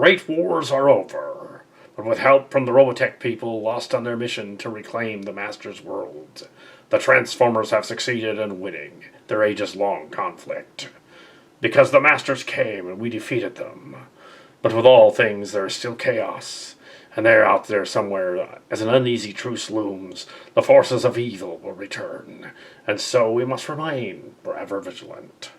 great wars are over, but with help from the Robotech people lost on their mission to reclaim the Master's world, the Transformers have succeeded in winning their ages-long conflict. Because the Masters came and we defeated them. But with all things there is still chaos, and they're out there somewhere. As an uneasy truce looms, the forces of evil will return, and so we must remain forever vigilant.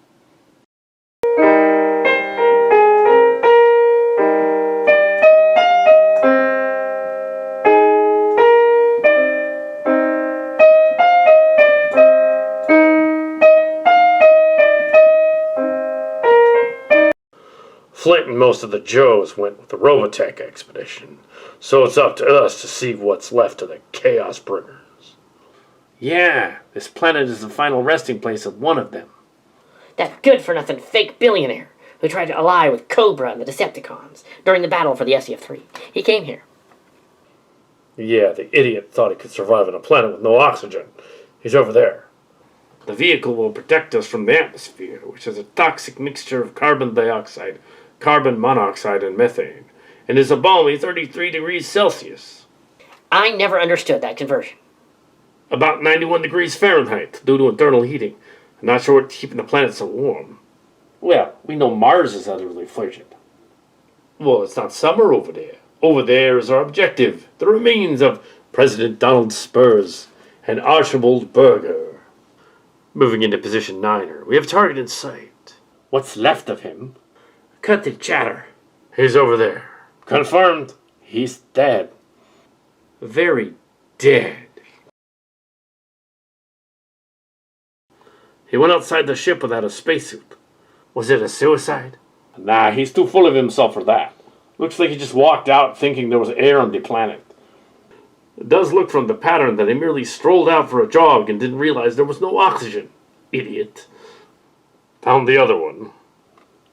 Flint and most of the Joes went with the Robotech expedition, so it's up to us to see what's left of the Chaos Bringers. Yeah, this planet is the final resting place of one of them. That good-for-nothing fake billionaire who tried to ally with Cobra and the Decepticons during the battle for the SCF-3. He came here. Yeah, the idiot thought he could survive on a planet with no oxygen. He's over there. The vehicle will protect us from the atmosphere, which is a toxic mixture of carbon dioxide, carbon monoxide, and methane, and is a balmy 33 degrees Celsius. I never understood that conversion. About 91 degrees Fahrenheit, due to internal heating. I'm not sure what's keeping the planet so warm. Well, we know Mars is utterly frigid. Well, it's not summer over there. Over there is our objective, the remains of President Donald Spurs and Archibald Burger. Moving into position 9er, we have target in sight. What's left of him? Cut the chatter. He's over there. Confirmed. He's dead. Very dead. He went outside the ship without a spacesuit. Was it a suicide? Nah, he's too full of himself for that. Looks like he just walked out thinking there was air on the planet. It does look from the pattern that he merely strolled out for a jog and didn't realize there was no oxygen. Idiot. Found the other one.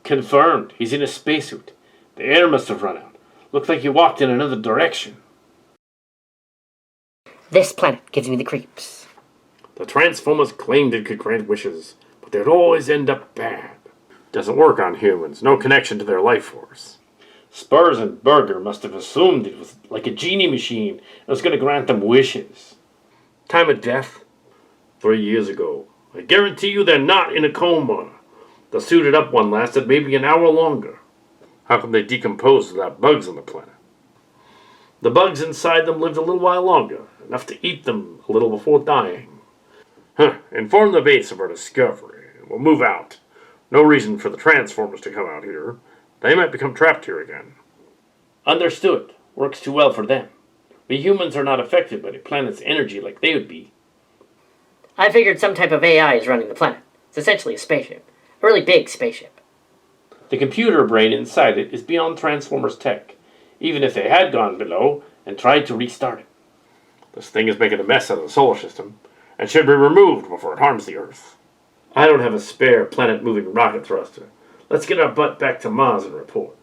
Confirmed. He's in a spacesuit. The air must have run out. Looks like he walked in another direction. This planet gives me the creeps. The Transformers claimed it could grant wishes, but they'd always end up bad. Doesn't work on humans. No connection to their life force. Spurs and Burger must have assumed it was like a genie machine and was going to grant them wishes. Time of death? 3 years ago. I guarantee you they're not in a coma. The suited up one lasted maybe an hour longer. How come they decomposed without bugs on the planet? The bugs inside them lived a little while longer, enough to eat them a little before dying. Inform the base of our discovery. We'll move out. No reason for the Transformers to come out here. They might become trapped here again. Understood. Works too well for them. We humans are not affected by the planet's energy like they would be. I figured some type of AI is running the planet. It's essentially a spaceship. A really big spaceship. The computer brain inside it is beyond Transformers tech, even if they had gone below and tried to restart it. This thing is making a mess out of the solar system, and should be removed before it harms the Earth. I don't have a spare planet-moving rocket thruster. Let's get our butt back to Mars and report.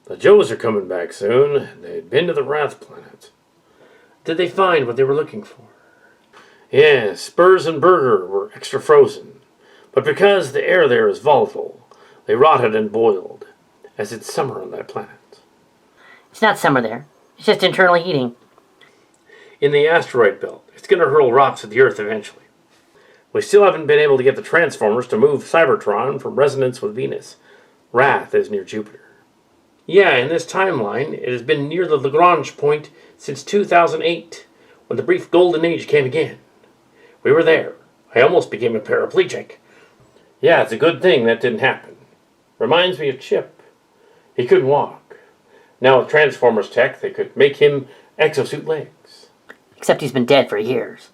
The Joes are coming back soon. They'd been to the Wrath planet. Did they find what they were looking for? Yeah, Spurs and Burger were extra frozen. But because the air there is volatile, they rotted and boiled, as it's summer on that planet. It's not summer there. It's just internal heating. In the asteroid belt, it's going to hurl rocks at the Earth eventually. We still haven't been able to get the Transformers to move Cybertron from resonance with Venus. Wrath is near Jupiter. Yeah, in this timeline, it has been near the Lagrange point since 2008, when the brief golden age came again. We were there. I almost became a paraplegic. Yeah, it's a good thing that didn't happen. Reminds me of Chip. He couldn't walk. Now with Transformers tech, they could make him exosuit legs. Except he's been dead for years.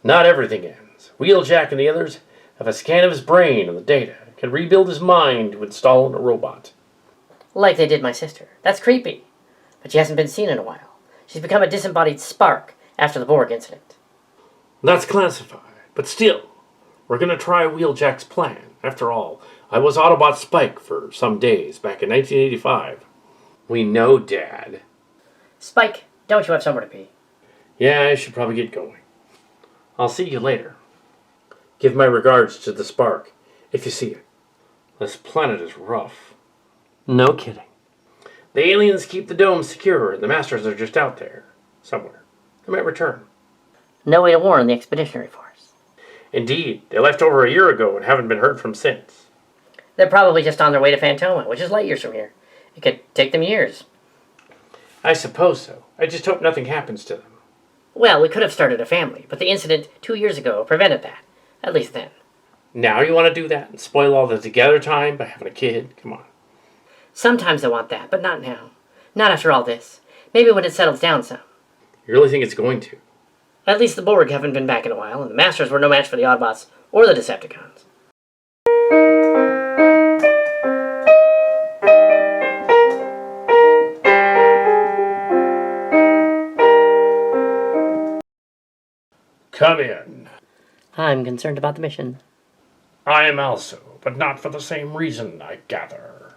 Not everything ends. Wheeljack and the others have a scan of his brain and the data, can rebuild his mind to install in a robot. Like they did my sister. That's creepy. But she hasn't been seen in a while. She's become a disembodied spark after the Borg incident. That's classified, but still, we're going to try Wheeljack's plan. After all, I was Autobot Spike for some days back in 1985. We know, Dad. Spike, don't you have somewhere to be? Yeah, I should probably get going. I'll see you later. Give my regards to the Spark, if you see it. This planet is rough. No kidding. The aliens keep the dome secure, and the Masters are just out there, somewhere. They might return. No way to warn the Expeditionary Force. Indeed, they left over a year ago and haven't been heard from since. They're probably just on their way to Phantoma, which is light years from here. It could take them years. I suppose so. I just hope nothing happens to them. Well, we could have started a family, but the incident 2 years ago prevented that. At least then. Now you want to do that and spoil all the together time by having a kid? Come on. Sometimes I want that, but not now. Not after all this. Maybe when it settles down some. You really think it's going to? At least the Borg haven't been back in a while, and the Masters were no match for the Autobots or the Decepticons. Come in. I'm concerned about the mission. I am also, but not for the same reason, I gather.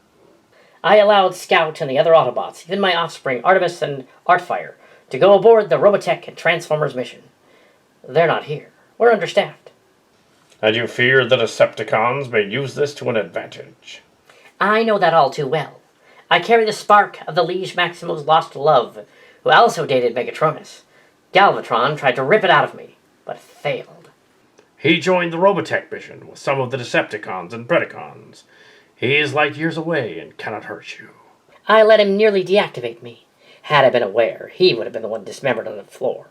I allowed Scout and the other Autobots, even my offspring, Artemis and Artfire, to go aboard the Robotech and Transformers mission. They're not here. We're understaffed. And you fear the Decepticons may use this to an advantage? I know that all too well. I carry the spark of the Liege Maximo's lost love, who also dated Megatronus. Galvatron tried to rip it out of me, but failed. He joined the Robotech mission with some of the Decepticons and Predacons. He is light years away and cannot hurt you. I let him nearly deactivate me. Had I been aware, he would have been the one dismembered on the floor.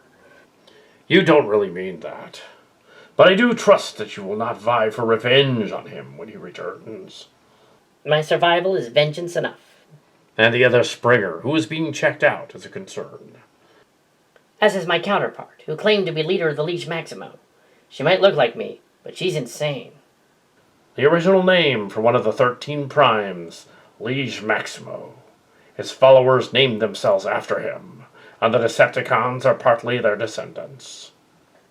You don't really mean that. But I do trust that you will not vie for revenge on him when he returns. My survival is vengeance enough. And the other Springer, who is being checked out, is a concern. As is my counterpart, who claimed to be leader of the Liege Maximo. She might look like me, but she's insane. The original name for one of the 13 Primes, Liege Maximo. His followers named themselves after him, and the Decepticons are partly their descendants.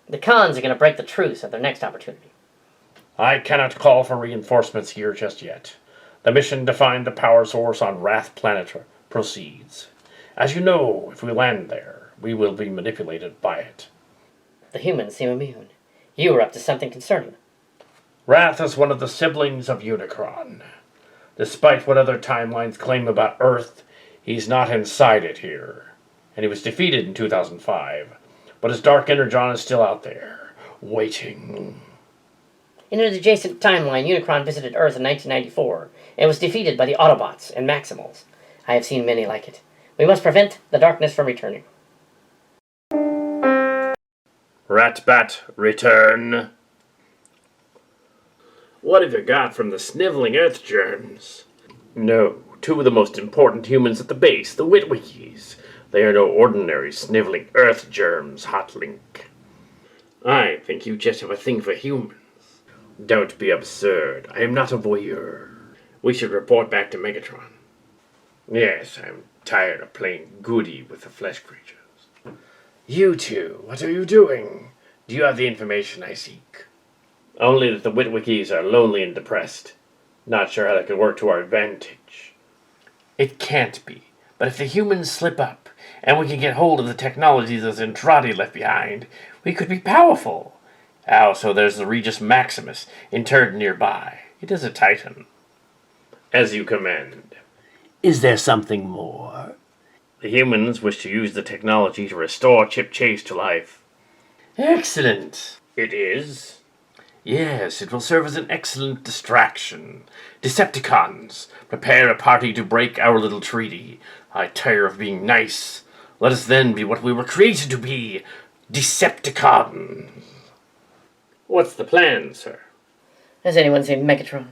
The cons are going to break the truce at their next opportunity. I cannot call for reinforcements here just yet. The mission to find the power source on Wrath Planet proceeds. As you know, if we land there, we will be manipulated by it. The humans seem immune. You were up to something concerning. Wrath is one of the siblings of Unicron. Despite what other timelines claim about Earth, he's not inside it here. And he was defeated in 2005. But his dark energon is still out there, waiting. In an adjacent timeline, Unicron visited Earth in 1994 and was defeated by the Autobots and Maximals. I have seen many like it. We must prevent the darkness from returning. Ratbat, return. What have you got from the sniveling Earth germs? No, two of the most important humans at the base, the Witwickies. They are no ordinary sniveling Earth germs, Hotlink. I think you just have a thing for humans. Don't be absurd. I am not a voyeur. We should report back to Megatron. Yes, I'm tired of playing goody with the flesh creatures. You two, what are you doing? Do you have the information I seek? Only that the Witwickies are lonely and depressed. Not sure how that could work to our advantage. It can't be. But if the humans slip up, and we can get hold of the technologies that Zentradi left behind, we could be powerful. Also, there's the Regis Maximus, interred nearby. It is a Titan. As you command. Is there something more? The humans wish to use the technology to restore Chip Chase to life. Excellent. It is? Yes, it will serve as an excellent distraction. Decepticons, prepare a party to break our little treaty. I tire of being nice. Let us then be what we were created to be, Decepticons. What's the plan, sir? Has anyone seen Megatron?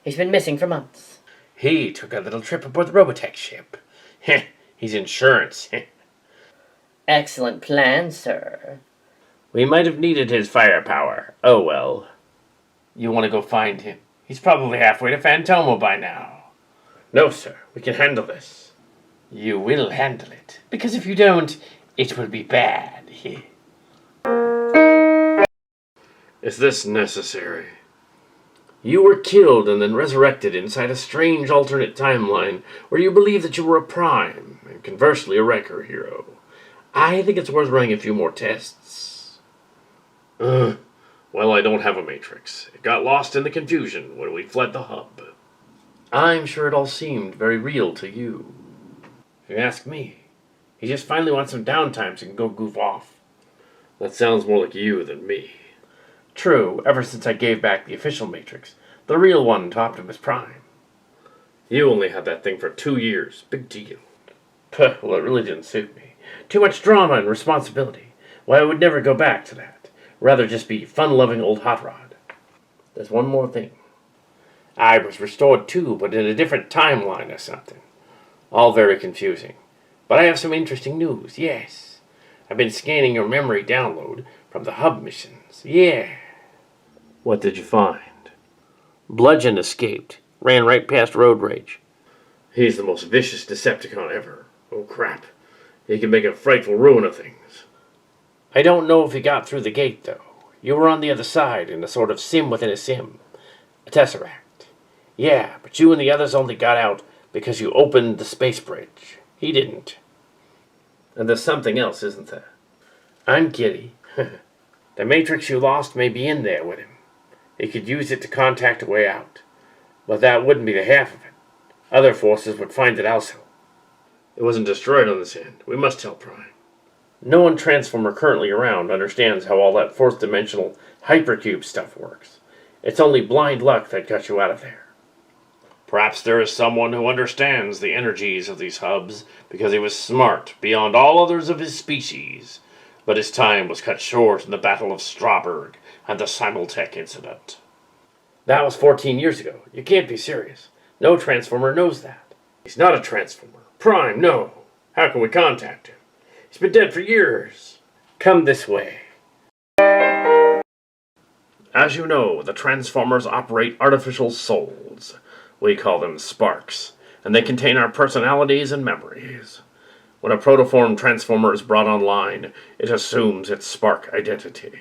He's been missing for months. He took a little trip aboard the Robotech ship. Heh, he's insurance. Excellent plan, sir. We might have needed his firepower. Oh well. You want to go find him? He's probably halfway to Phantoma by now. No, sir. We can handle this. You will handle it. Because if you don't, it will be bad. Is this necessary? You were killed and then resurrected inside a strange alternate timeline where you believe that you were a Prime, and conversely a Wrecker hero. I think it's worth running a few more tests. Well, I don't have a matrix. It got lost in the confusion when we fled the hub. I'm sure it all seemed very real to you. If you ask me, he just finally wants some downtime so he can go goof off. That sounds more like you than me. True, ever since I gave back the official matrix, the real one to Optimus Prime. You only had that thing for 2 years. Big deal. Puh, well, it really didn't suit me. Too much drama and responsibility. Why, I would never go back to that. Rather just be fun-loving old hot rod. There's one more thing. I was restored too, but in a different timeline or something. All very confusing. But I have some interesting news, yes. I've been scanning your memory download from the hub missions, yeah. What did you find? Bludgeon escaped. Ran right past road rage. He's the most vicious Decepticon ever. Oh crap. He can make a frightful ruin of things. I don't know if he got through the gate, though. You were on the other side, in a sort of sim within a sim. A tesseract. Yeah, but you and the others only got out because you opened the space bridge. He didn't. And there's something else, isn't there? I'm giddy. The matrix you lost may be in there with him. He could use it to contact a way out. But that wouldn't be the half of it. Other forces would find it also. It wasn't destroyed on this end. We must tell Prime. No one Transformer currently around understands how all that fourth-dimensional hypercube stuff works. It's only blind luck that got you out of there. Perhaps there is someone who understands the energies of these hubs because he was smart beyond all others of his species. But his time was cut short in the Battle of Strawberg and the Simultech incident. That was 14 years ago. You can't be serious. No Transformer knows that. He's not a Transformer. Prime, no. How can we contact him? He's been dead for years. Come this way. As you know, the Transformers operate artificial souls. We call them sparks, and they contain our personalities and memories. When a protoform Transformer is brought online, it assumes its spark identity.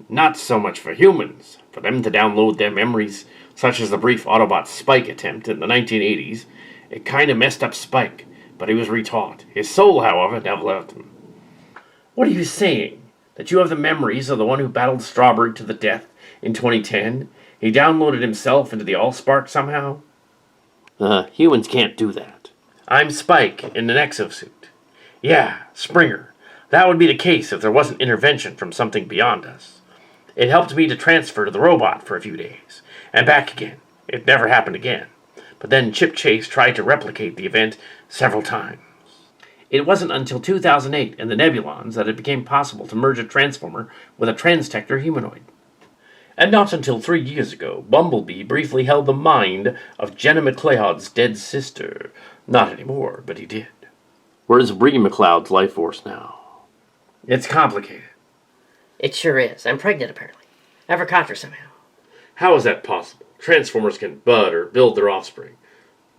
Not so much for humans. For them to download their memories, such as the brief Autobot Spike attempt in the 1980s, it kinda messed up Spike, but he was retaught. His soul, however, never left him. What are you saying? That you have the memories of the one who battled Strawberry to the death in 2010? He downloaded himself into the Allspark somehow? Humans can't do that. I'm Spike in an exosuit. Yeah, Springer. That would be the case if there wasn't intervention from something beyond us. It helped me to transfer to the robot for a few days, and back again. It never happened again. But then Chip Chase tried to replicate the event several times. It wasn't until 2008 and the Nebulons that it became possible to merge a Transformer with a Transtector humanoid. And not until 3 years ago, Bumblebee briefly held the mind of Jenna McLeod's dead sister. Not anymore, but he did. Where's Bree McLeod's life force now? It's complicated. It sure is. I'm pregnant, apparently. Never caught her somehow. How is that possible? Transformers can bud or build their offspring,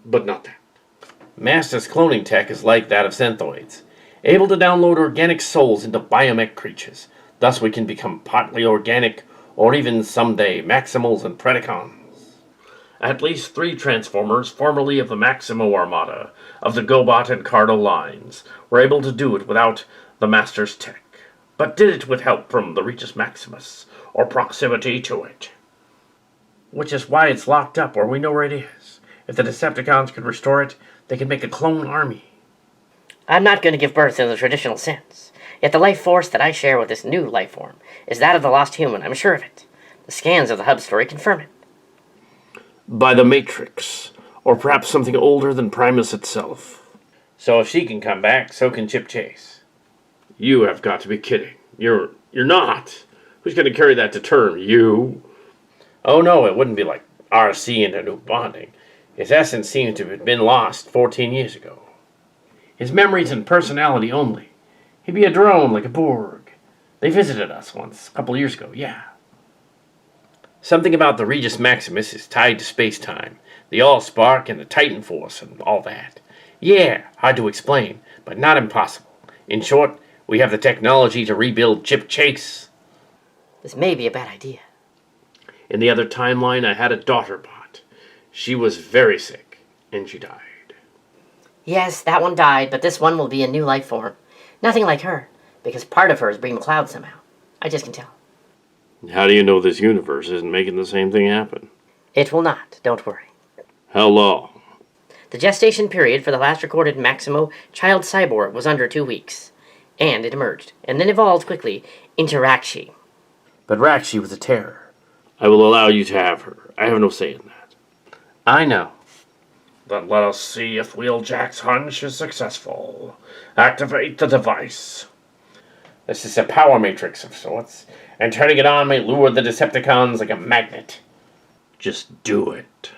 but not that. Master's cloning tech is like that of Synthoids, able to download organic souls into biomech creatures. Thus we can become partly organic, or even someday Maximals and Predacons. At least 3 Transformers, formerly of the Maximo Armada, of the Gobot and Cardo lines, were able to do it without the Master's tech, but did it with help from the Regis Maximus, or proximity to it. Which is why it's locked up, or we know where it is. If the Decepticons could restore it, they could make a clone army. I'm not going to give birth in the traditional sense. Yet the life force that I share with this new life form is that of the lost human, I'm sure of it. The scans of the hub story confirm it. By the Matrix, or perhaps something older than Primus itself. So if she can come back, so can Chip Chase. You have got to be kidding. You're not. Who's going to carry that to term? You? Oh no, it wouldn't be like RC and a new bonding. His essence seems to have been lost 14 years ago. His memories and personality only. He'd be a drone like a Borg. They visited us once, a couple years ago, yeah. Something about the Regis Maximus is tied to space-time, the Allspark and the Titan Force and all that. Yeah, hard to explain, but not impossible. In short, we have the technology to rebuild Chip Chase. This may be a bad idea. In the other timeline, I had a daughter bot. She was very sick, and she died. Yes, that one died, but this one will be a new life form. Nothing like her, because part of her is Bream Cloud somehow. I just can tell. How do you know this universe isn't making the same thing happen? It will not, don't worry. How long? The gestation period for the last recorded Maximo child cyborg was under 2 weeks, and it emerged, and then evolved quickly into Rakshi. But Rakshi was a terror. I will allow you to have her. I have no say in that. I know. Then let us see if Wheeljack's hunch is successful. Activate the device. This is a power matrix of sorts, and turning it on may lure the Decepticons like a magnet. Just do it.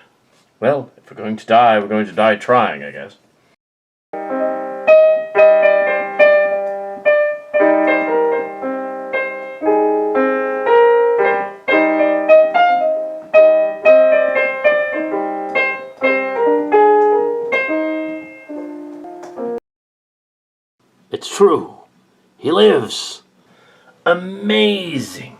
Well, if we're going to die trying, I guess. It's true. He lives. Amazing.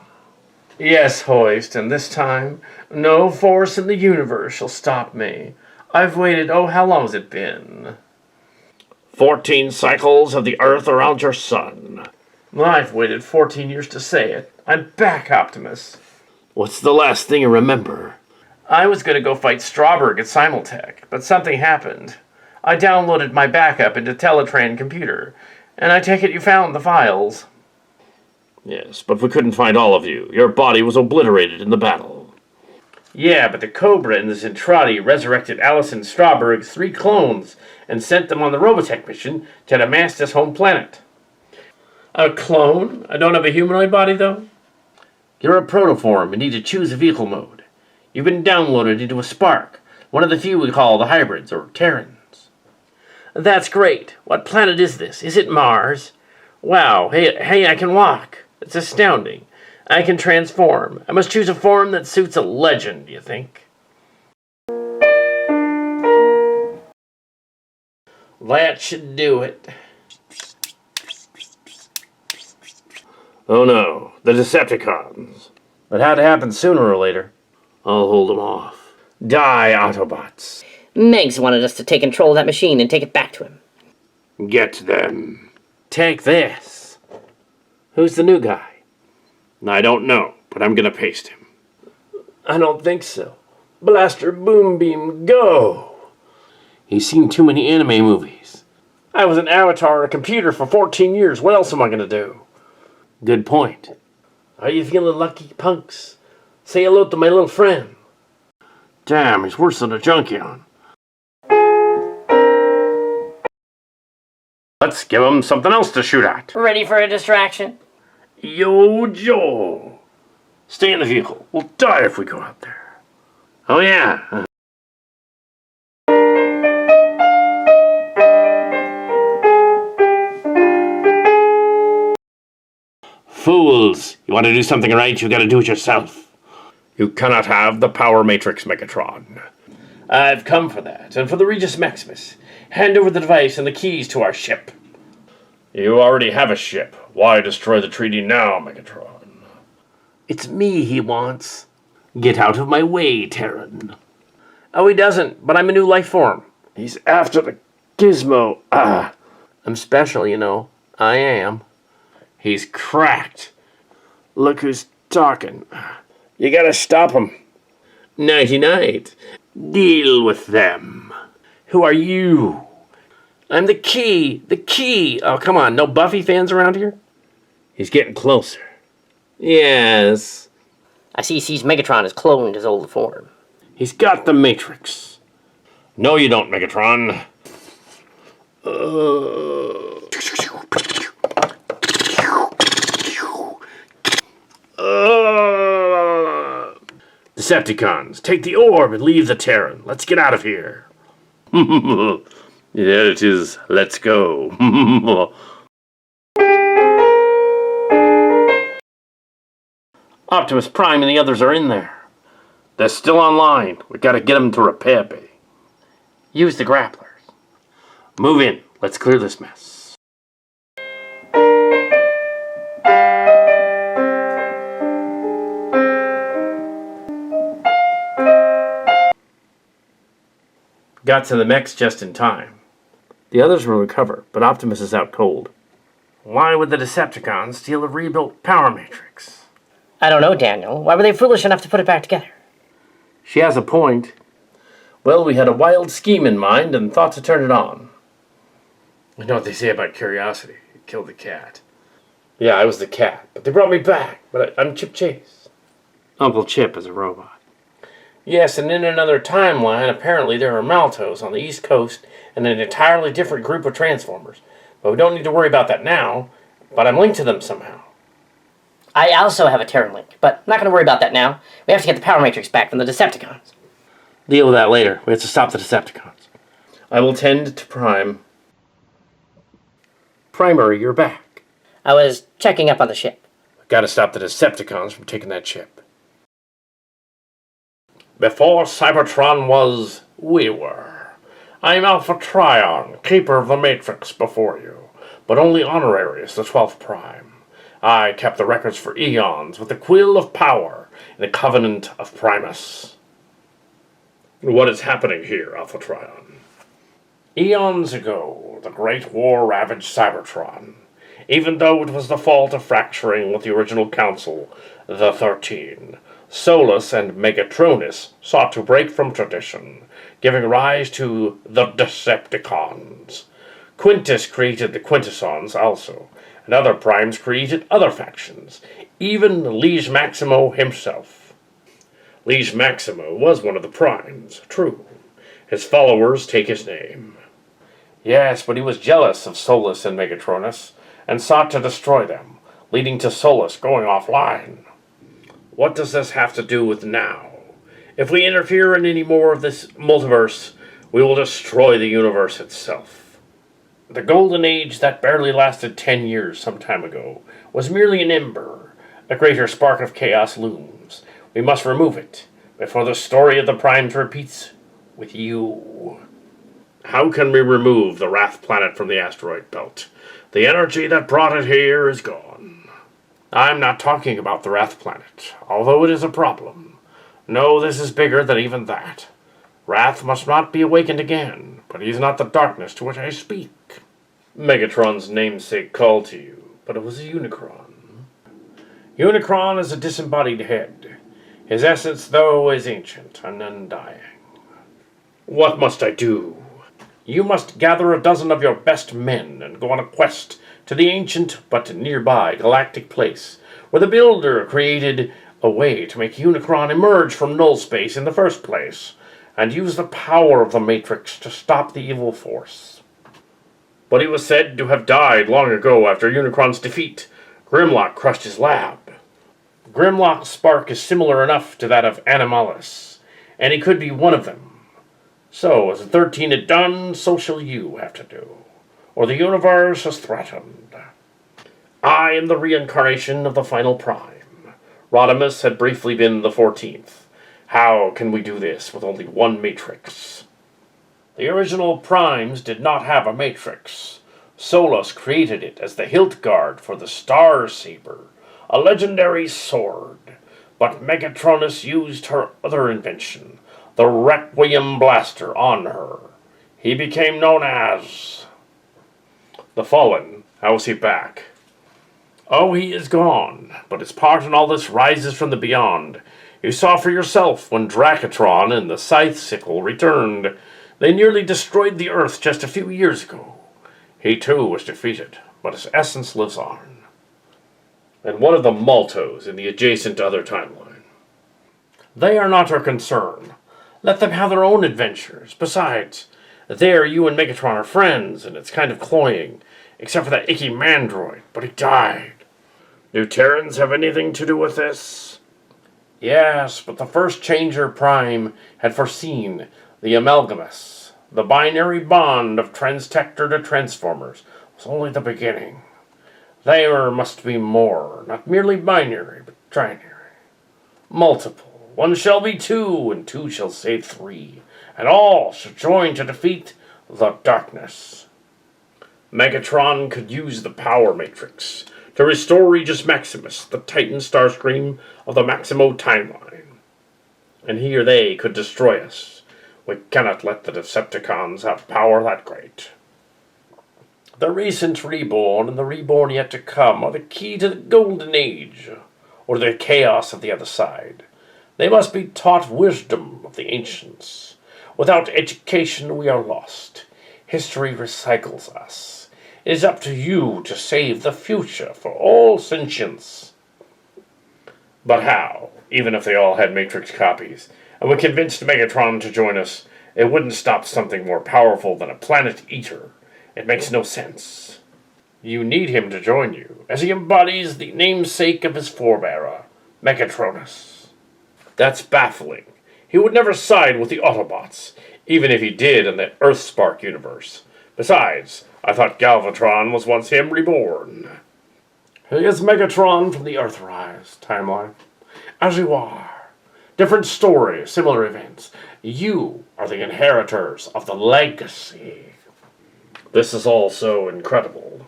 Yes, Hoist, and this time, no force in the universe shall stop me. I've waited, how long has it been? 14 cycles of the Earth around your sun. I've waited 14 years to say it. I'm back, Optimus. What's the last thing you remember? I was going to go fight Strawberg at Simultech, but something happened. I downloaded my backup into Teletran computer, and I take it you found the files. Yes, but we couldn't find all of you. Your body was obliterated in the battle. Yeah, but the Cobra and the Zentradi resurrected Allison Strawberg's 3 clones and sent them on the Robotech mission to Damascus' home planet. A clone? I don't have a humanoid body, though? You're a protoform and need to choose a vehicle mode. You've been downloaded into a Spark, one of the few we call the hybrids, or Terrans. That's great. What planet is this? Is it Mars? Wow, hey, I can walk. It's astounding. I can transform. I must choose a form that suits a legend, you think? That should do it. Oh no, the Decepticons. But had to happen sooner or later. I'll hold them off. Die, Autobots. Megs wanted us to take control of that machine and take it back to him. Get them. Take this. Who's the new guy? I don't know, but I'm gonna paste him. I don't think so. Blaster Boom Beam, go! He's seen too many anime movies. I was an avatar on a computer for 14 years. What else am I gonna do? Good point. Are you feeling lucky, punks? Say hello to my little friend. Damn, he's worse than a Junkion. Let's give him something else to shoot at. Ready for a distraction? Yo, Joe. Stay in the vehicle. We'll die if we go out there. Oh, yeah. Fools! You want to do something right, you gotta do it yourself. You cannot have the Power Matrix, Megatron. I've come for that, and for the Regis Maximus. Hand over the device and the keys to our ship. You already have a ship. Why destroy the treaty now, Megatron? It's me he wants. Get out of my way, Terran. Oh, he doesn't, but I'm a new life form. He's after the gizmo. I'm special, you know. I am. He's cracked. Look who's talking. You gotta stop him. Nighty-night. Deal with them. Who are you? I'm the key. The key. Oh, come on. No Buffy fans around here? He's getting closer. Yes. I see he sees Megatron has cloned his old form. He's got the Matrix. No, you don't, Megatron. Decepticons, take the orb and leave the Terran. Let's get out of here. Yeah, it is. Let's go. Optimus Prime and the others are in there. They're still online. We gotta get them to repair bay. Use the grapplers. Move in. Let's clear this mess. Got to the mechs just in time. The others will recover, but Optimus is out cold. Why would the Decepticons steal a rebuilt power matrix? I don't know, Daniel. Why were they foolish enough to put it back together? She has a point. Well, we had a wild scheme in mind and thought to turn it on. You know what they say about curiosity. It killed the cat. Yeah, I was the cat, but they brought me back. But I'm Chip Chase. Uncle Chip is a robot. Yes, and in another timeline, apparently there are Maltos on the East Coast and an entirely different group of Transformers. But we don't need to worry about that now, but I'm linked to them somehow. I also have a Terran link, but I'm not going to worry about that now. We have to get the power matrix back from the Decepticons. Deal with that later. We have to stop the Decepticons. I will tend to Prime. Primary, you're back. I was checking up on the ship. Gotta stop the Decepticons from taking that ship. Before Cybertron was, we were. I'm 1hr39, keeper of the Matrix before you, but only honorary as the 12th Prime. I kept the records for eons with the quill of power in the covenant of Primus. What is happening here, 1hr39? Eons ago, the Great War ravaged Cybertron, even though it was the fault of fracturing with the original council, the 13. Solace and Megatron sought to break from tradition, giving rise to the Decepticons. Quintus created the Quintessons also, and other primes created other factions, even Liege Maximo himself. Liege Maximo was one of the primes, true. His followers take his name. Yes, but he was jealous of Solace and Megatronus, and sought to destroy them, leading to Solace going offline. What does this have to do with now? If we interfere in any more of this multiverse, we will destroy the universe itself. The golden age that barely lasted 10 years some time ago was merely an ember. A greater spark of chaos looms. We must remove it before the story of the Primes repeats with you. How can we remove the Wrath planet from the asteroid belt? The energy that brought it here is gone. I'm not talking about the Wrath planet, although it is a problem. No, this is bigger than even that. Wrath must not be awakened again, but he is not the darkness to which I speak. Megatron's namesake called to you, but it was a Unicron. Unicron is a disembodied head. His essence, though, is ancient and undying. What must I do? You must gather a dozen of your best men and go on a quest to the ancient but nearby galactic place where the Builder created a way to make Unicron emerge from null space in the first place and use the power of the Matrix to stop the evil force. But he was said to have died long ago after Unicron's defeat. Grimlock crushed his lab. Grimlock's spark is similar enough to that of Animalis, and he could be one of them. So, as the 13 had done, so shall you have to do, or the universe is threatened. I am the reincarnation of the final Prime. Rodimus had briefly been the 14th. How can we do this with only one matrix? The original Primes did not have a matrix. Solace created it as the hilt guard for the Star Saber, a legendary sword. But Megatronus used her other invention, the Requiem Blaster, on her. He became known as the Fallen. How is he back? Oh, he is gone, but his part in all this rises from the beyond. You saw for yourself when Dracatron and the Scythe Sickle returned. They nearly destroyed the Earth just a few years ago. He too was defeated, but his essence lives on. And what of the Maltos in the adjacent other timeline? They are not our concern. Let them have their own adventures. Besides, there you and Megatron are friends, and it's kind of cloying, except for that icky mandroid, but he died. Do Terrans have anything to do with this? Yes, but the first Changer Prime had foreseen the Amalgamus. The binary bond of Transtector to Transformers was only the beginning. There must be more, not merely binary, but trinary. Multiple. One shall be two, and two shall save three, and all shall join to defeat the darkness. Megatron could use the power matrix to restore Regis Maximus, the Titan Starscream of the Maximo timeline. And he or they could destroy us. We cannot let the Decepticons have power that great. The recent reborn and the reborn yet to come are the key to the golden age, or the chaos of the other side. They must be taught wisdom of the ancients. Without education we are lost. History recycles us. It is up to you to save the future for all sentience. But how? Even if they all had Matrix copies, and we convinced Megatron to join us, it wouldn't stop something more powerful than a planet eater. It makes no sense. You need him to join you, as he embodies the namesake of his forebearer, Megatronus. That's baffling. He would never side with the Autobots, even if he did in the Earthspark universe. Besides, I thought Galvatron was once him reborn. He is Megatron from the Earthrise timeline. As you are. Different story, similar events. You are the inheritors of the legacy. This is all so incredible.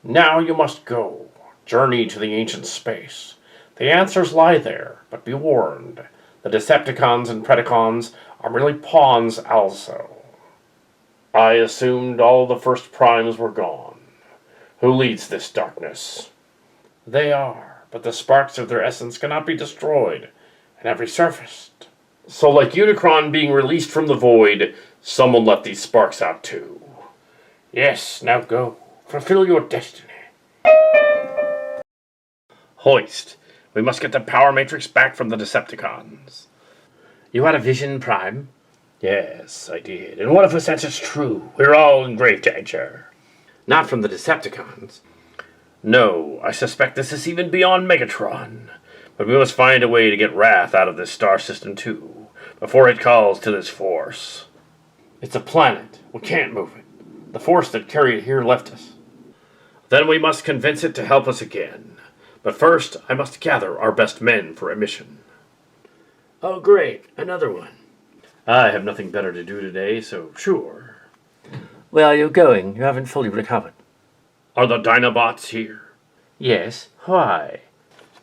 Now you must go. Journey to the ancient space. The answers lie there, but be warned. The Decepticons and Predacons are merely pawns also. I assumed all the first primes were gone. Who leads this darkness? They are, but the sparks of their essence cannot be destroyed and have resurfaced. So like Unicron being released from the void, someone let these sparks out too. Yes, now go. Fulfill your destiny. Hoist. We must get the power matrix back from the Decepticons. You had a vision, Prime? Yes, I did. And what if a sense is true? We're all in grave danger. Not from the Decepticons. No, I suspect this is even beyond Megatron. But we must find a way to get Wrath out of this star system too, before it calls to this force. It's a planet. We can't move it. The force that carried it here left us. Then we must convince it to help us again. But first, I must gather our best men for a mission. Oh, great. Another one. I have nothing better to do today, so sure. Where are you going? You haven't fully recovered. Are the Dinobots here? Yes. Why?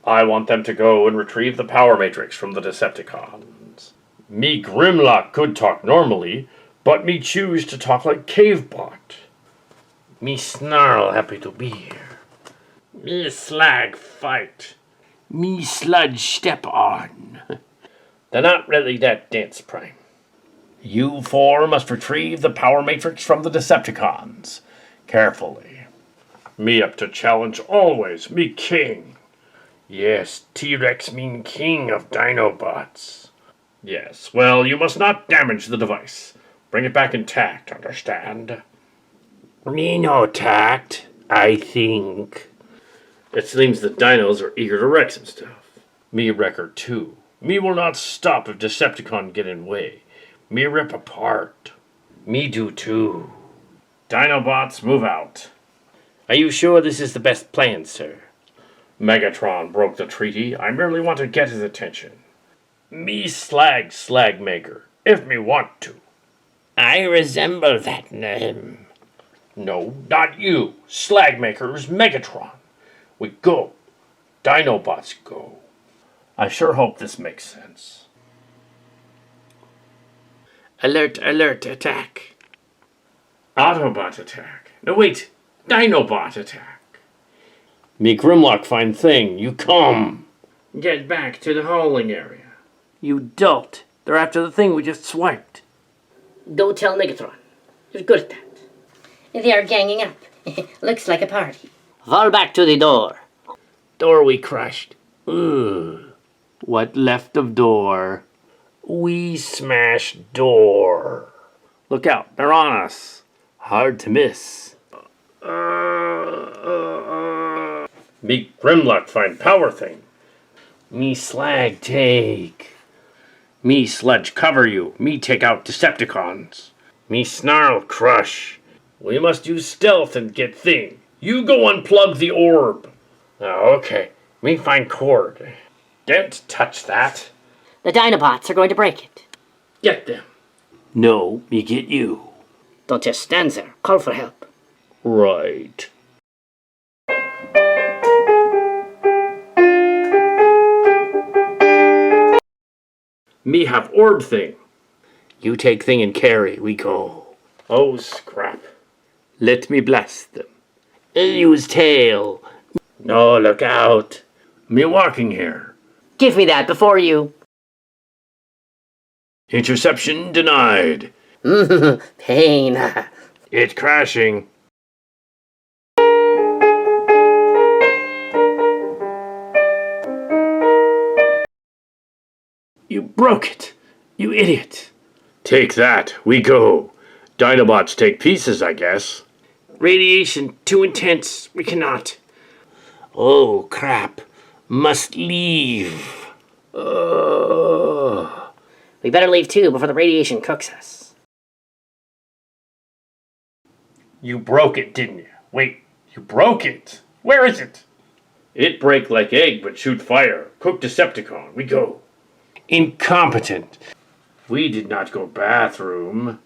I want them to go and retrieve the power matrix from the Decepticons. Me Grimlock could talk normally, but me choose to talk like Cavebot. Me Snarl happy to be here. Me Slag fight. Me Sludge step on. They're not really that dense, Prime. You four must retrieve the power matrix from the Decepticons. Carefully. Me up to challenge always, me king. Yes, T-Rex mean king of Dinobots. Yes, well, you must not damage the device. Bring it back intact, understand? Me no tact, I think. It seems the dinos are eager to wreck some stuff. Me wreck her too. Me will not stop if Decepticon get in way. Me rip apart. Me do too. Dinobots, move out. Are you sure this is the best plan, sir? Megatron broke the treaty. I merely want to get his attention. Me slag maker, if me want to. I resemble that name. No, not you. Slag maker is Megatron. We go. Dinobots go. I sure hope this makes sense. Alert, alert, attack. Autobot attack. No, wait. Dinobot attack. Me Grimlock fine thing. You come. Get back to the holding area. You dolt. They're after the thing we just swiped. Go tell Megatron. You're good at that. They are ganging up. Looks like a party. Fall back to the door. Door we crushed. Ugh. What left of door? We smashed door. Look out, they're on us. Hard to miss. Me Grimlock find power thing. Me slag take. Me sledge cover you. Me take out Decepticons. Me snarl crush. We must use stealth and get thing. You go unplug the orb. Oh, okay. Me find cord. Don't touch that. The Dinobots are going to break it. Get them. No, me get you. Don't just stand there. Call for help. Right. Me have orb thing. You take thing and carry. We go. Oh, scrap. Let me blast them. Use tail. No, look out. Me walking here. Give me that before you... Interception denied. Pain. It's crashing. You broke it, you idiot. Take that, we go. Dinobots take pieces, I guess. Radiation too intense, we cannot. Oh, crap. Must leave. We better leave too before the radiation cooks us. You broke it, didn't you? Wait, you broke it? Where is it? It break like egg, but shoot fire. Cook Decepticon, we go. Incompetent. We did not go bathroom.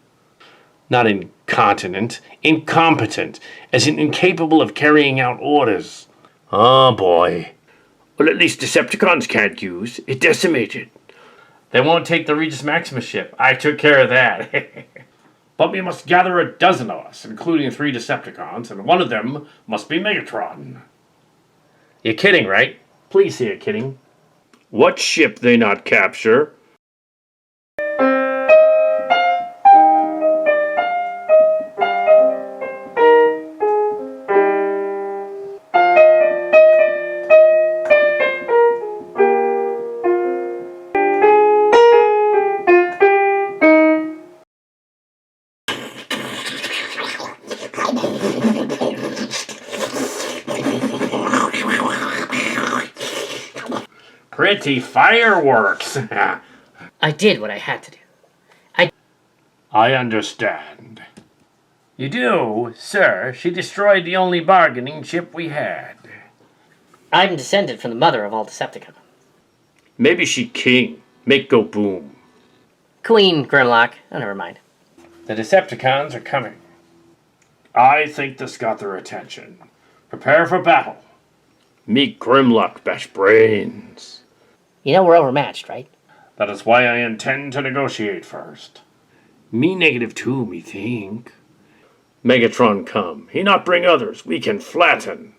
Not incontinent. Incompetent, as in incapable of carrying out orders. Oh boy. Well, at least Decepticons can't use. It decimated. They won't take the Regis Maximus ship. I took care of that. But we must gather a dozen of us, including 3 Decepticons, and one of them must be Megatron. You're kidding, right? Please say you're kidding. What ship they not capture? Pretty fireworks. I did what I had to do. I understand. You do, sir. She destroyed the only bargaining chip we had. I'm descended from the mother of all Decepticons. Maybe she king. Make go boom. Queen Grimlock. Oh, never mind. The Decepticons are coming. I think this got their attention. Prepare for battle. Meet Grimlock bash brains. You know we're overmatched, right? That is why I intend to negotiate first. Me -2, me think. Megatron come. He not bring others. We can flatten.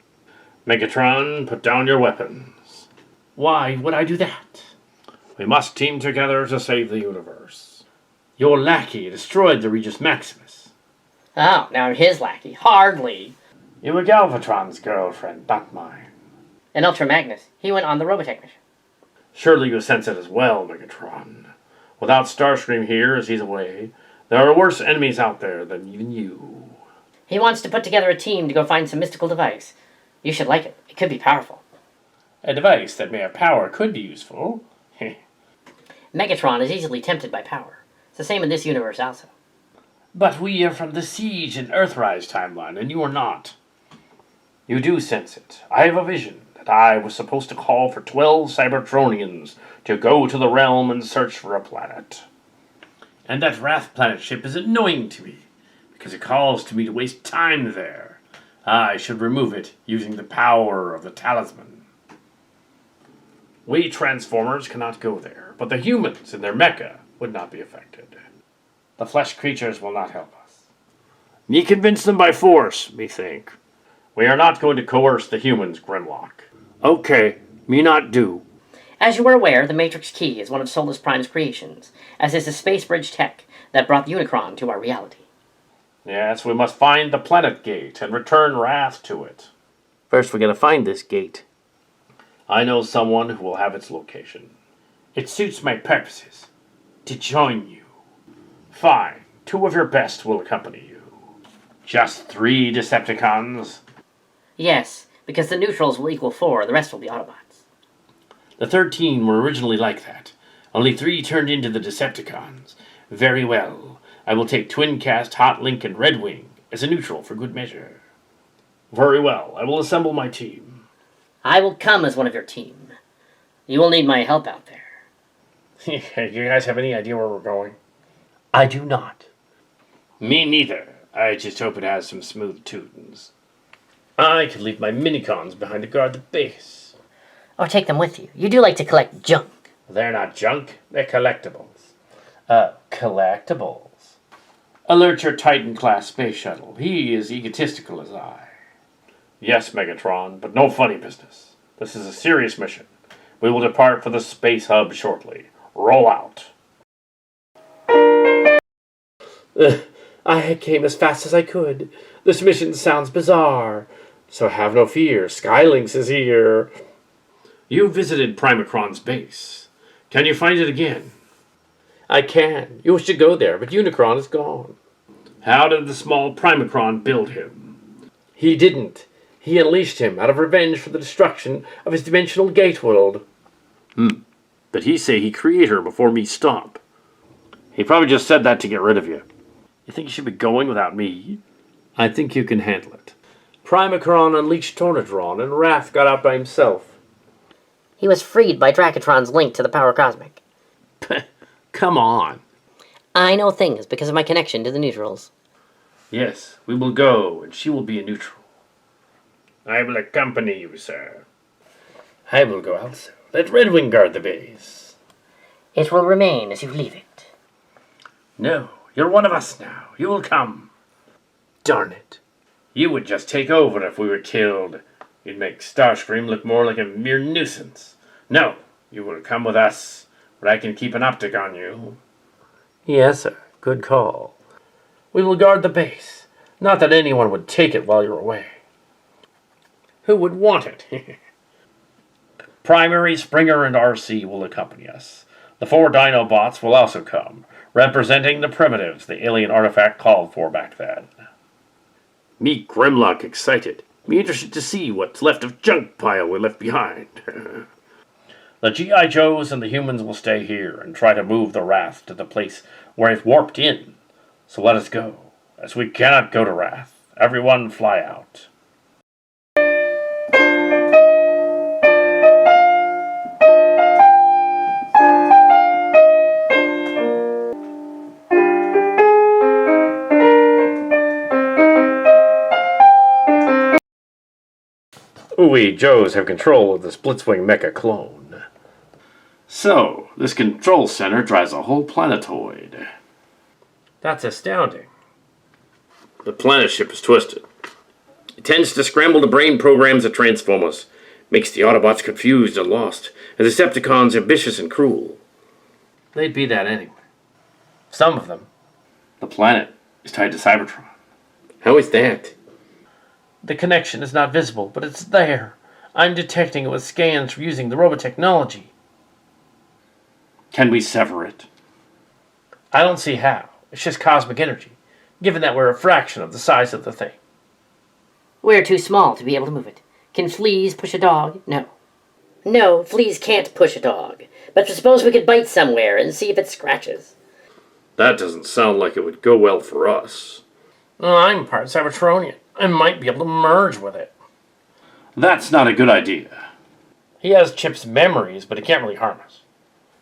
Megatron, put down your weapons. Why would I do that? We must team together to save the universe. Your lackey destroyed the Regis Maximus. Oh, now I'm his lackey. Hardly. You were Galvatron's girlfriend, not mine. And 1hr39mns. He went on the Robotech mission. Surely you sense it as well, Megatron. Without Starscream here, as he's away, there are worse enemies out there than even you. He wants to put together a team to go find some mystical device. You should like it. It could be powerful. A device that may have power could be useful. Megatron is easily tempted by power. It's the same in this universe also. But we are from the Siege and Earthrise timeline, and you are not. You do sense it. I have a vision that I was supposed to call for 12 Cybertronians to go to the realm and search for a planet. And that Wrath planet ship is annoying to me, because it calls to me to waste time there. I should remove it using the power of the talisman. We Transformers cannot go there, but the humans in their mecha would not be affected. The flesh creatures will not help us. Me convince them by force, methink. We are not going to coerce the humans, Grimlock. Okay, me not do. As you were aware, the Matrix Key is one of Solace Prime's creations, as is the space bridge tech that brought Unicron to our reality. Yes, we must find the planet gate and return Wrath to it. First, we're going to find this gate. I know someone who will have its location. It suits my purposes to join you. Fine, 2 of your best will accompany you. Just 3 Decepticons? Yes, because the neutrals will equal 4, the rest will be Autobots. The 13 were originally like that. Only 3 turned into the Decepticons. Very well. I will take Twincast, Hotlink, and Redwing as a neutral for good measure. Very well. I will assemble my team. I will come as one of your team. You will need my help out there. You guys have any idea where we're going? I do not. Me neither. I just hope it has some smooth tunes. I could leave my minicons behind to guard the base. Or take them with you. You do like to collect junk. They're not junk. They're collectibles. Collectibles. Alert your Titan-class space shuttle. He is egotistical as I. Yes, Megatron, but no funny business. This is a serious mission. We will depart for the space hub shortly. Roll out. I came as fast as I could. This mission sounds bizarre. So have no fear. Skylinks is here. You visited Primacron's base. Can you find it again? I can. You should go there, but Unicron is gone. How did the small Primacron build him? He didn't. He unleashed him out of revenge for the destruction of his dimensional gate world. But he say he created her before me stomp. He probably just said that to get rid of you. You think you should be going without me? I think you can handle it. Primacron unleashed Tornodron, and Wrath got out by himself. He was freed by Dracatron's link to the power cosmic. Come on. I know things because of my connection to the neutrals. Yes, we will go, and she will be a neutral. I will accompany you, sir. I will go also. Let Redwing guard the base. It will remain as you leave it. No, you're one of us now. You will come. Darn it. You would just take over if we were killed. You'd make Starscream look more like a mere nuisance. No, you will come with us, where I can keep an optic on you. Yes, sir. Good call. We will guard the base. Not that anyone would take it while you're away. Who would want it? Primary, Springer, and RC will accompany us. The 4 Dinobots will also come, representing the primitives the alien artifact called for back then. Me Grimlock excited. Me interested to see what's left of junk pile we left behind. The G.I. Joes and the humans will stay here and try to move the Wrath to the place where it warped in. So let us go, as we cannot go to Wrath. Everyone fly out. We Joes have control of the Splitswing Mecha clone. So, this control center drives a whole planetoid. That's astounding. The planet ship is twisted. It tends to scramble the brain programs that transform us, makes the Autobots confused and lost, and the Decepticons ambitious and cruel. They'd be that anyway. Some of them. The planet is tied to Cybertron. How is that? The connection is not visible, but it's there. I'm detecting it with scans from using the robotechnology. Can we sever it? I don't see how. It's just cosmic energy, given that we're a fraction of the size of the thing. We're too small to be able to move it. Can fleas push a dog? No. No, fleas can't push a dog. But suppose we could bite somewhere and see if it scratches. That doesn't sound like it would go well for us. I'm part Cybertronian. I might be able to merge with it. That's not a good idea. He has Chip's memories, but he can't really harm us.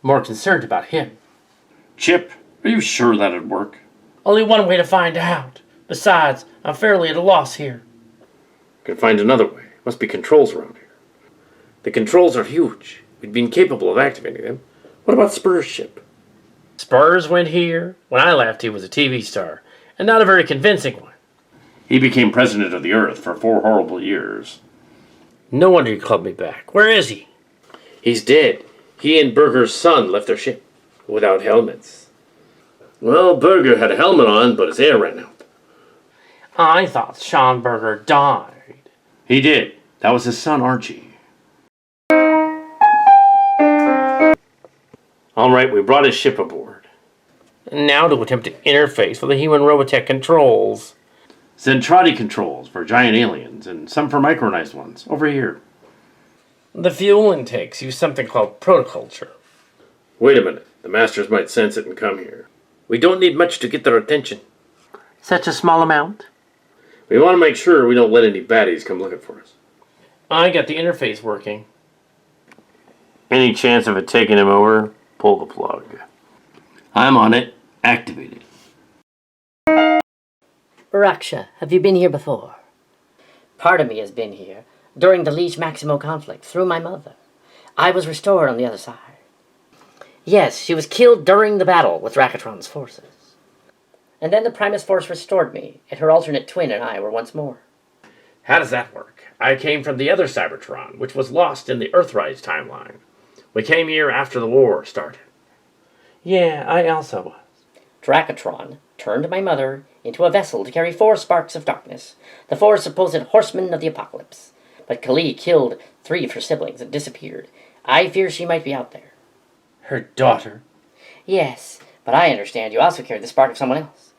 More concerned about him. Chip, are you sure that'd work? Only one way to find out. Besides, I'm fairly at a loss here. Can find another way. Must be controls around here. The controls are huge. We'd be incapable of activating them. What about Spur's ship? Spurs went here. When I left, he was a TV star, and not a very convincing one. He became president of the Earth for 4 horrible years. No wonder he clubbed me back. Where is he? He's dead. He and Berger's son left their ship without helmets. Well, Berger had a helmet on, but his air ran out. I thought Sean Berger died. He did. That was his son, Archie. All right, we brought his ship aboard. Now to attempt to interface with the human Robotech controls. Zentradi controls for giant aliens, and some for micronized ones. Over here. The fuel intakes use something called protoculture. Wait a minute. The Masters might sense it and come here. We don't need much to get their attention. Such a small amount? We want to make sure we don't let any baddies come looking for us. I got the interface working. Any chance of it taking him over? Pull the plug. I'm on it. Activate it. Raksha, have you been here before? Part of me has been here, during the Liege Maximo conflict, through my mother. I was restored on the other side. Yes, she was killed during the battle with Rakatron's forces. And then the Primus force restored me, and her alternate twin and I were once more. How does that work? I came from the other Cybertron, which was lost in the Earthrise timeline. We came here after the war started. Yeah, I also was. Dracotron turned my mother into a vessel to carry 4 sparks of darkness, the 4 supposed horsemen of the apocalypse. But Kali killed 3 of her siblings and disappeared. I fear she might be out there. Her daughter? Yes, but I understand you also carried the spark of someone else.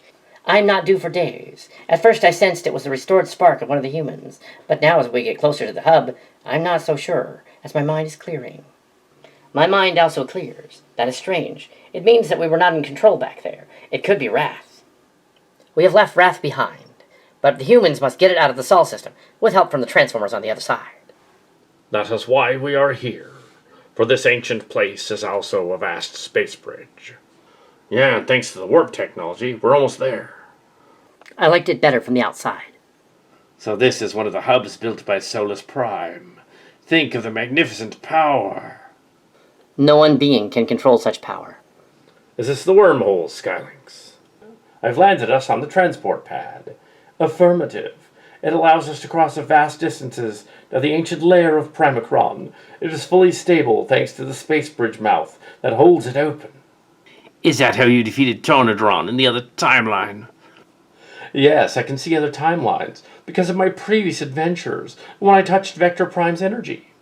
I'm not due for days. At first I sensed it was the restored spark of one of the humans, but now as we get closer to the hub, I'm not so sure, as my mind is clearing. My mind also clears. That is strange. It means that we were not in control back there. It could be Wrath. We have left Wrath behind, but the humans must get it out of the Sol system, with help from the Transformers on the other side. That is why we are here. For this ancient place is also a vast space bridge. Yeah, and thanks to the warp technology, we're almost there. I liked it better from the outside. So this is one of the hubs built by Solace Prime. Think of the magnificent power. No one being can control such power. Is this the wormhole, Skylynx? I've landed us on the transport pad. Affirmative. It allows us to cross vast distances to the ancient lair of Primacron. It is fully stable thanks to the space bridge mouth that holds it open. Is that how you defeated Tornodron in the other timeline? Yes, I can see other timelines because of my previous adventures when I touched Vector Prime's energy.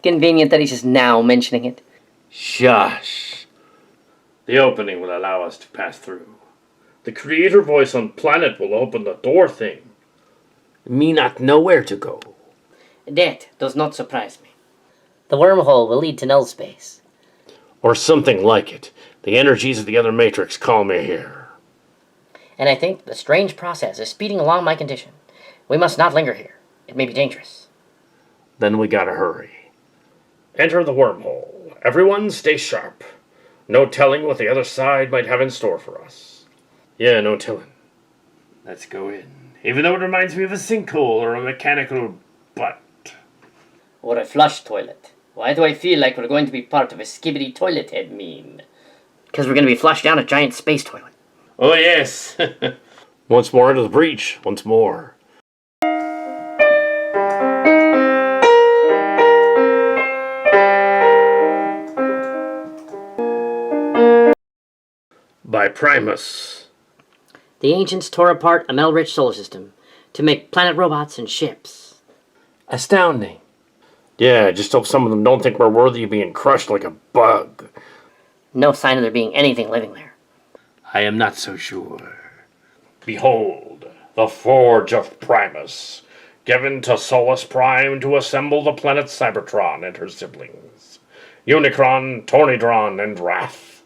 Convenient that he's just now mentioning it. Shush. The opening will allow us to pass through. The creator voice on planet will open the door thing. Me not know where to go. That does not surprise me. The wormhole will lead to null space. Or something like it. The energies of the other matrix call me here. And I think the strange process is speeding along my condition. We must not linger here. It may be dangerous. Then we gotta hurry. Enter the wormhole. Everyone stay sharp. No telling what the other side might have in store for us. Yeah, no telling. Let's go in. Even though it reminds me of a sinkhole or a mechanical butt. Or a flush toilet. Why do I feel like we're going to be part of a skibbity toilet head meme? Because we're going to be flushed down a giant space toilet. Oh, yes. Once more into the breach. Once more. By Primus. The ancients tore apart a metal-rich solar system to make planet robots and ships. Astounding. Yeah, just hope some of them don't think we're worthy of being crushed like a bug. No sign of there being anything living there. I am not so sure. Behold, the Forge of Primus, given to Solace Prime to assemble the planet Cybertron and her siblings, Unicron, Tornodron, and Wrath.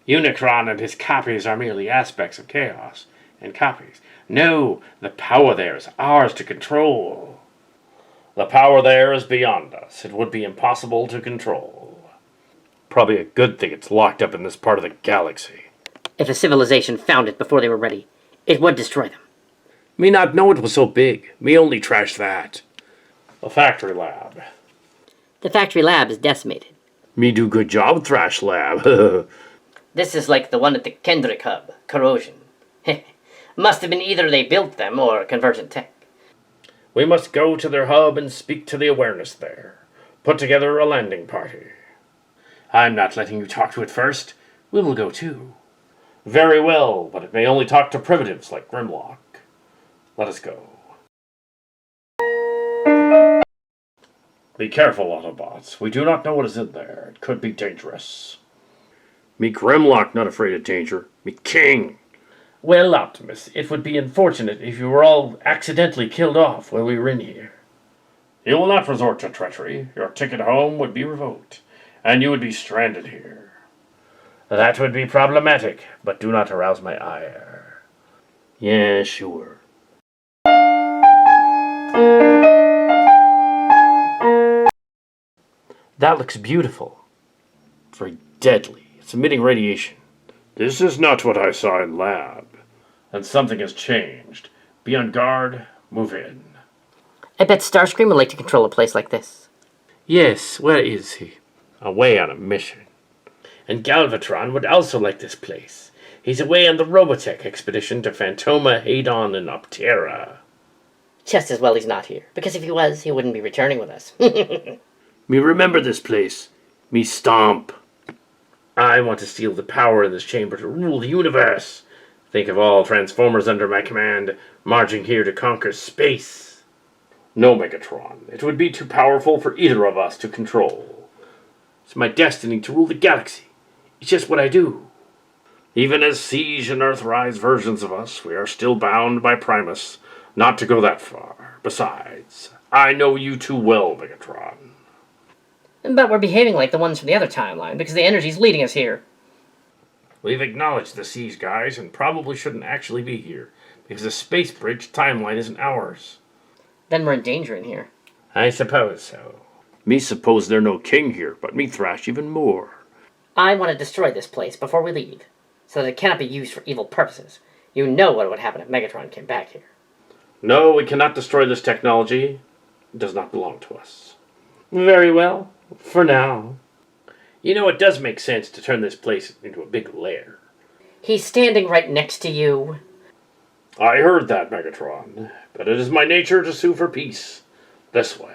Unicron and his copies are merely aspects of chaos, and copies. No, the power there is ours to control. The power there is beyond us. It would be impossible to control. Probably a good thing it's locked up in this part of the galaxy. If a civilization found it before they were ready, it would destroy them. Me not know it was so big. Me only trash that. The factory lab. The factory lab is decimated. Me do good job, Thrash Lab. This is like the one at the Kendrick Hub, corrosion. Must have been either they built them or convergent tech. We must go to their hub and speak to the awareness there. Put together a landing party. I'm not letting you talk to it first. We will go too. Very well, but it may only talk to primitives like Grimlock. Let us go. Be careful, Autobots. We do not know what is in there. It could be dangerous. Me Grimlock not afraid of danger. Me king. Well, Optimus, it would be unfortunate if you were all accidentally killed off while we were in here. You will not resort to treachery. Your ticket home would be revoked, and you would be stranded here. That would be problematic, but do not arouse my ire. Yeah, sure. That looks beautiful. Very deadly. It's emitting radiation. This is not what I saw in lab. And something has changed. Be on guard. Move in. I bet Starscream would like to control a place like this. Yes, where is he? Away on a mission. And Galvatron would also like this place. He's away on the Robotech expedition to Phantoma, Hadon, and Optera. Just as well he's not here, because if he was, he wouldn't be returning with us. Me remember this place. Me stomp. I want to steal the power in this chamber to rule the universe. Think of all Transformers under my command, marching here to conquer space. No, Megatron. It would be too powerful for either of us to control. It's my destiny to rule the galaxy. It's just what I do. Even as Siege and Earthrise versions of us, we are still bound by Primus not to go that far. Besides, I know you too well, Megatron. But we're behaving like the ones from the other timeline, because the energy's leading us here. We've acknowledged the Siege guys and probably shouldn't actually be here, because the Space Bridge timeline isn't ours. Then we're in danger in here. I suppose so. Me suppose there's no king here, but me thrash even more. I want to destroy this place before we leave, so that it cannot be used for evil purposes. You know what would happen if Megatron came back here. No, we cannot destroy this technology. It does not belong to us. Very well, for now. You know, it does make sense to turn this place into a big lair. He's standing right next to you. I heard that, Megatron, but it is my nature to sue for peace. This way.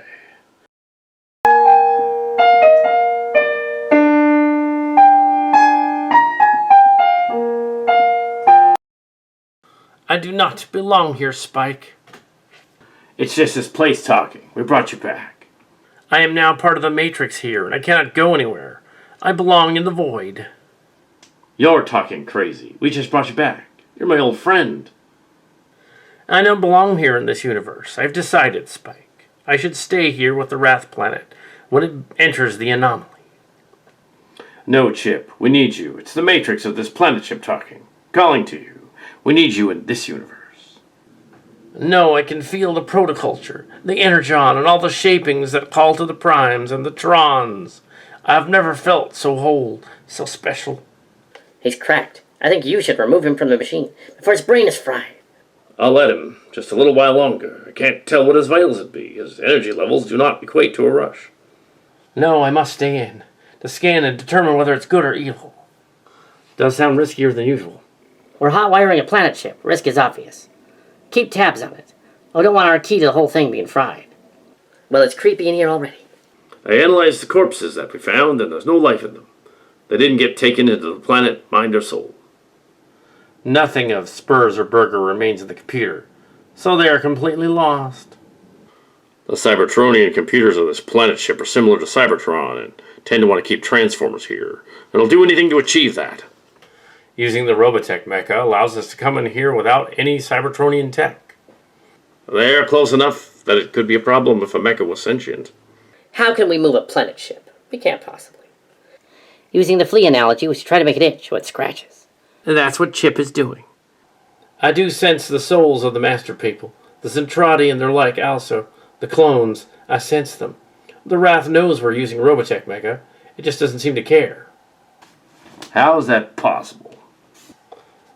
I do not belong here, Spike. It's just this place talking. We brought you back. I am now part of the Matrix here, and I cannot go anywhere. I belong in the void. You're talking crazy. We just brought you back. You're my old friend. I don't belong here in this universe. I've decided, Spike. I should stay here with the Wrath planet when it enters the anomaly. No, Chip. We need you. It's the Matrix of this planet ship talking. Calling to you. We need you in this universe. No, I can feel the protoculture, the energon, and all the shapings that call to the primes and the trons. I've never felt so whole, so special. He's cracked. I think you should remove him from the machine before his brain is fried. I'll let him, just a little while longer. I can't tell what his vitals would be. His energy levels do not equate to a rush. No, I must stay in, to scan and determine whether it's good or evil. Does sound riskier than usual. We're hot-wiring a planet ship. Risk is obvious. Keep tabs on it. We don't want our key to the whole thing being fried. Well, it's creepy in here already. I analyzed the corpses that we found, and there's no life in them. They didn't get taken into the planet, mind or soul. Nothing of Spurs or Burger remains in the computer, so they are completely lost. The Cybertronian computers of this planet ship are similar to Cybertron and tend to want to keep Transformers here. It'll do anything to achieve that. Using the Robotech mecha allows us to come in here without any Cybertronian tech. They are close enough that it could be a problem if a mecha was sentient. How can we move a planet ship? We can't possibly. Using the flea analogy, we should try to make it itch so it scratches. That's what Chip is doing. I do sense the souls of the master people, the Zentradi and their like also, the clones. I sense them. The Wrath knows we're using Robotech mecha. It just doesn't seem to care. How is that possible?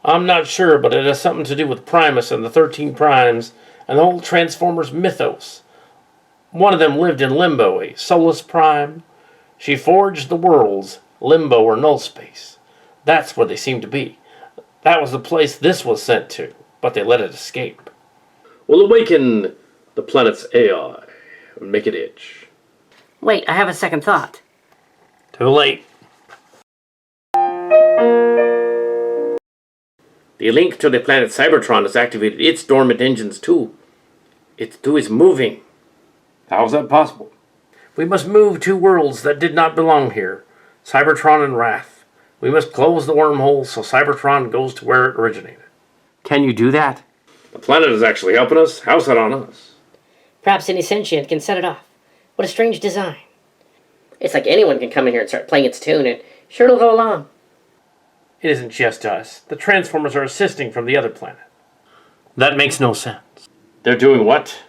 I'm not sure, but it has something to do with Primus and the 13 Primes and the whole Transformers mythos. One of them lived in Limbo, a Solace Prime. She forged the worlds, Limbo or Null Space. That's where they seem to be. That was the place this was sent to, but they let it escape. We'll awaken the planet's AI and make it itch. Wait, I have a second thought. Too late. The link to the planet Cybertron has activated its dormant engines too. It too is moving. How is that possible? We must move two worlds that did not belong here. Cybertron and Wrath. We must close the wormhole so Cybertron goes to where it originated. Can you do that? The planet is actually helping us. How's that on us? Perhaps any sentient can set it off. What a strange design. It's like anyone can come in here and start playing its tune, and sure it'll go along. It isn't just us. The Transformers are assisting from the other planet. That makes no sense. They're doing what?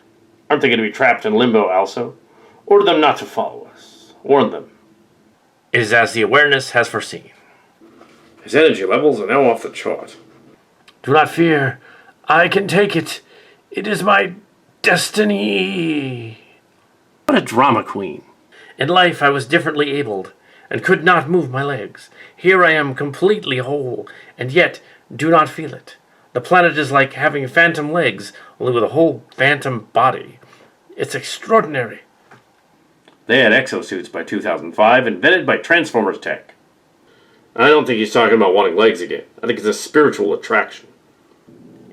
Aren't they going to be trapped in Limbo also? Order them not to follow us. Warn them. It is as the awareness has foreseen. His energy levels are now off the chart. Do not fear. I can take it. It is my destiny. What a drama queen. In life I was differently abled, and could not move my legs. Here I am completely whole, and yet do not feel it. The planet is like having phantom legs, only with a whole phantom body. It's extraordinary. They had exosuits by 2005, invented by Transformers Tech. I don't think he's talking about wanting legs again. I think it's a spiritual attraction.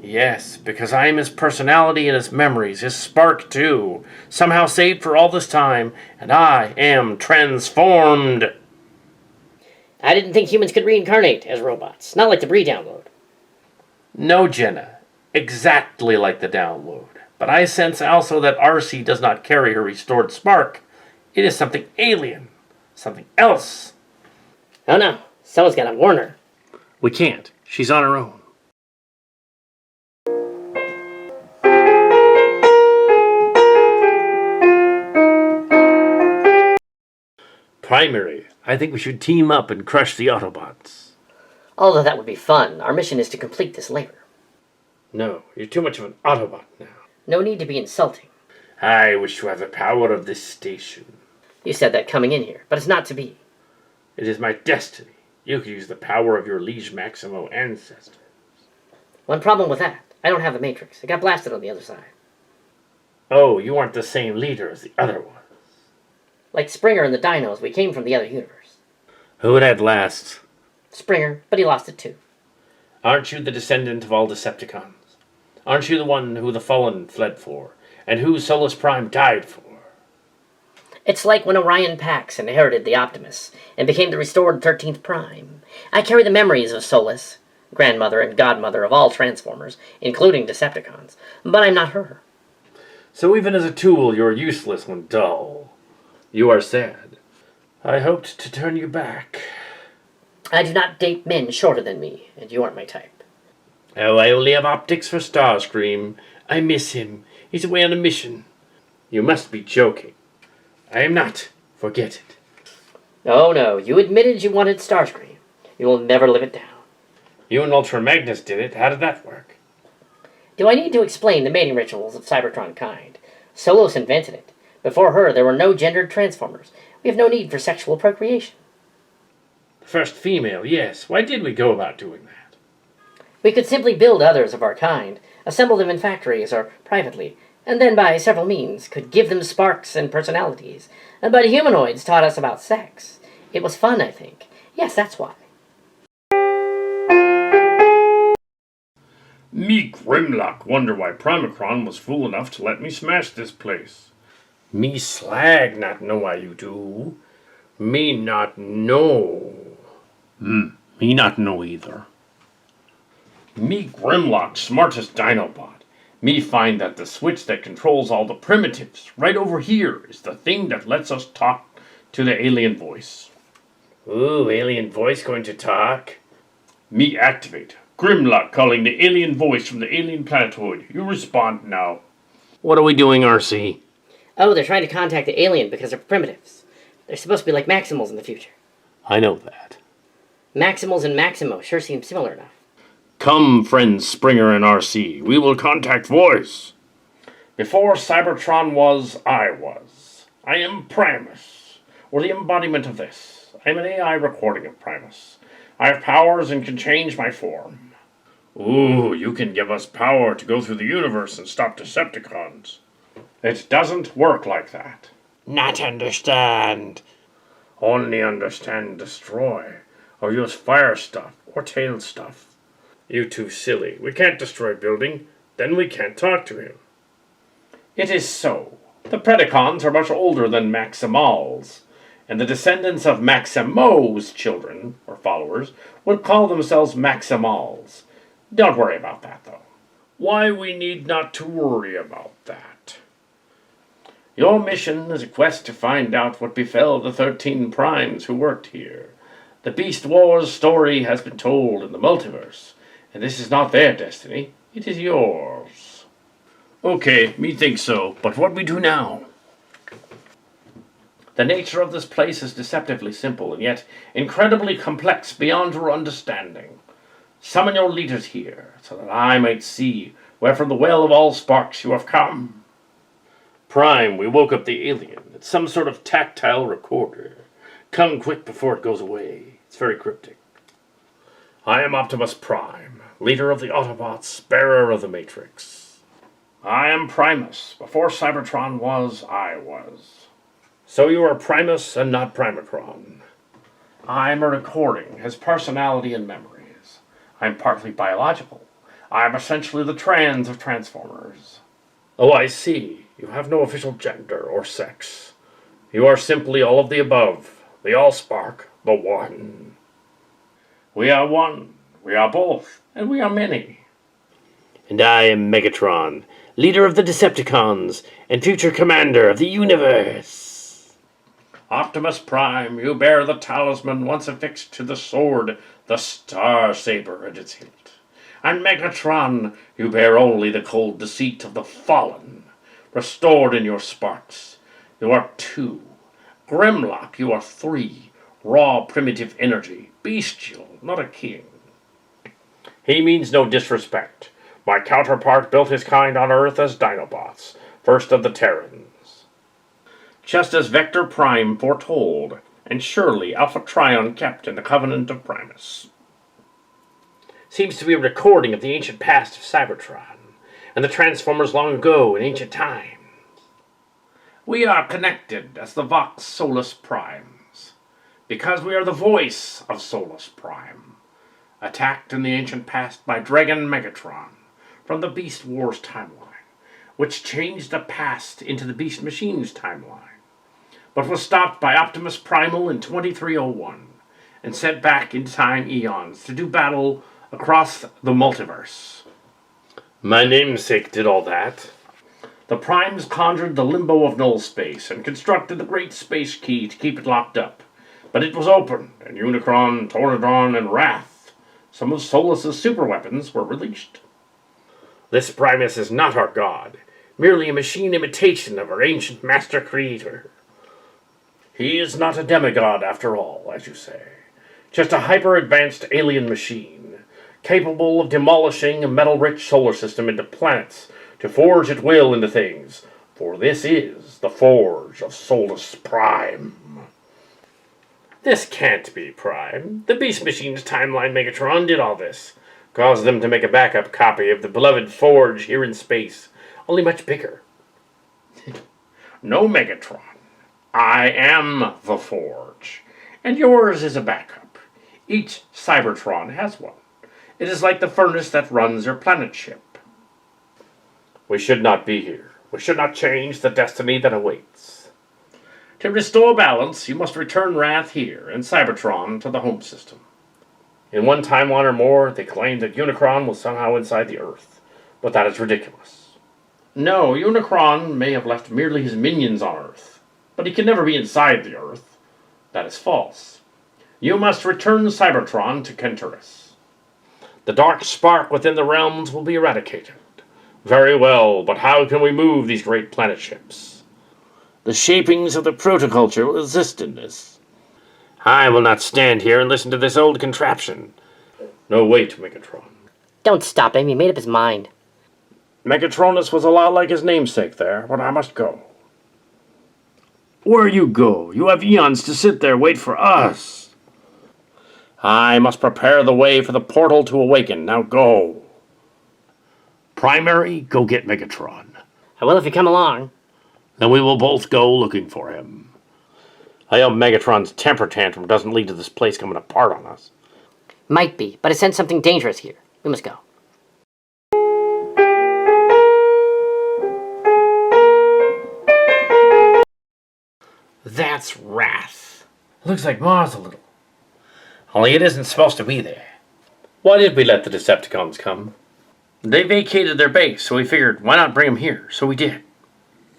Yes, because I am his personality and his memories, his spark too, somehow saved for all this time, and I am transformed. I didn't think humans could reincarnate as robots, not like the re-download. No, Jenna, exactly like the download. But I sense also that RC does not carry her restored spark. It is something alien, something else. Oh no, someone's got to warn her. We can't. She's on her own. Primary, I think we should team up and crush the Autobots. Although that would be fun, our mission is to complete this labor. No, you're too much of an Autobot now. No need to be insulting. I wish to have the power of this station. You said that coming in here, but it's not to be. It is my destiny. You can use the power of your Liege Maximo ancestors. One problem with that, I don't have the Matrix. It got blasted on the other side. Oh, you aren't the same leader as the other one. Like Springer and the Dinos, we came from the other universe. Who would that last? Springer, but he lost it too. Aren't you the descendant of all Decepticons? Aren't you the one who the Fallen fled for, and who Solace Prime died for? It's like when Orion Pax inherited the Optimus and became the restored 13th Prime. I carry the memories of Solace, grandmother and godmother of all Transformers, including Decepticons, but I'm not her. So even as a tool, you're useless when dull. You are sad. I hoped to turn you back. I do not date men shorter than me, and you aren't my type. Oh, I only have optics for Starscream. I miss him. He's away on a mission. You must be joking. I am not. Forget it. Oh no, you admitted you wanted Starscream. You will never live it down. You and 1hr39mns did it. How did that work? Do I need to explain the mating rituals of Cybertron kind? Solace invented it. Before her, there were no gendered Transformers. We have no need for sexual procreation. The first female, yes. Why did we go about doing that? We could simply build others of our kind, assemble them in factories or privately, and then by several means could give them sparks and personalities. But humanoids taught us about sex. It was fun, I think. Yes, that's why. Me Grimlock wonder why Primacron was fool enough to let me smash this place. Me Slag not know why you do. Me not know. Me not know either. Me Grimlock smartest Dinobot. Me find that the switch that controls all the primitives right over here is the thing that lets us talk to the alien voice. Ooh, alien voice going to talk? Me activate. Grimlock calling the alien voice from the alien planetoid. You respond now. What are we doing, RC? Oh, they're trying to contact the alien because they're primitives. They're supposed to be like Maximals in the future. I know that. Maximals and Maximo sure seem similar enough. Come, friends Springer and RC. We will contact voice. Before Cybertron was, I was. I am Primus, or the embodiment of this. I am an AI recording of Primus. I have powers and can change my form. Ooh, you can give us power to go through the universe and stop Decepticons. It doesn't work like that. Not understand. Only understand destroy, or use fire stuff, or tail stuff. You too silly. We can't destroy building, then we can't talk to him. It is so. The Predacons are much older than Maximals, and the descendants of Maximo's children, or followers, would call themselves Maximals. Don't worry about that, though. Why we need not to worry about that. Your mission is a quest to find out what befell the 13 Primes who worked here. The Beast Wars story has been told in the multiverse, and this is not their destiny, it is yours. Okay, me think so, but what we do now? The nature of this place is deceptively simple, and yet incredibly complex beyond your understanding. Summon your leaders here, so that I might see where from the well of all sparks you have come. Prime, we woke up the alien, It's some sort of tactile recorder. Come quick before it goes away. It's very cryptic. I am Optimus Prime, leader of the Autobots, bearer of the Matrix. I am Primus. Before Cybertron was, I was. So you are Primus and not Primacron. I'm a recording, his personality and memories. I'm partly biological. I'm essentially the trans of Transformers. Oh, I see. You have no official gender or sex. You are simply all of the above. The Allspark, the One. We are one. We are both. And we are many. And I am Megatron, leader of the Decepticons and future commander of the universe. Optimus Prime, you bear the talisman once affixed to the sword, the Star Saber at its hilt. And Megatron, you bear only the cold deceit of the fallen. Restored in your sparks, you are 2. Grimlock, you are 3. Raw primitive energy, bestial, not a king. He means no disrespect. My counterpart built his kind on Earth as Dinobots, first of the Terrans. Just as Vector Prime foretold, and surely Alpha Trion kept in the Covenant of Primus. Seems to be a recording of the ancient past of Cybertron, and the Transformers long ago in ancient times. We are connected as the Vox Solace Primes, because we are the voice of Solace Prime, attacked in the ancient past by Dragon Megatron from the Beast Wars timeline, which changed the past into the Beast Machines timeline, but was stopped by Optimus Primal in 2301 and sent back in time eons to do battle across the multiverse. My namesake did all that. The Primes conjured the limbo of null space and constructed the great space key to keep it locked up. But it was open, and Unicron, Tornodron, and Wrath, some of Solace's superweapons, were released. This Primus is not our god, merely a machine imitation of our ancient master creator. He is not a demigod after all, as you say. Just a hyper-advanced alien machine, capable of demolishing a metal-rich solar system into planets to forge at will into things, for this is the forge of Solace Prime. This can't be Prime. The Beast Machines timeline Megatron did all this, caused them to make a backup copy of the beloved forge here in space, only much bigger. No, Megatron. I am the forge, and yours is a backup. Each Cybertron has one. It is like the furnace that runs your planet ship. We should not be here. We should not change the destiny that awaits. To restore balance, you must return Wrath here and Cybertron to the home system. In one timeline or more, they claim that Unicron was somehow inside the Earth, but that is ridiculous. No, Unicron may have left merely his minions on Earth, but he can never be inside the Earth. That is false. You must return Cybertron to Kenturis. The dark spark within the realms will be eradicated. Very well, but how can we move these great planet ships? The shapings of the protoculture will assist in this. I will not stand here and listen to this old contraption. No, wait, Megatron. Don't stop him, he made up his mind. Megatronus was a lot like his namesake there, but I must go. Where you go? You have eons to sit there, wait for us. I must prepare the way for the portal to awaken. Now go. Primary, go get Megatron. I will if you come along. Then we will both go looking for him. I hope Megatron's temper tantrum doesn't lead to this place coming apart on us. Might be, but I sense something dangerous here. We must go. That's Wrath. Looks like Mars a little. Only it isn't supposed to be there. Why did we let the Decepticons come? They vacated their base, so we figured, why not bring them here? So we did.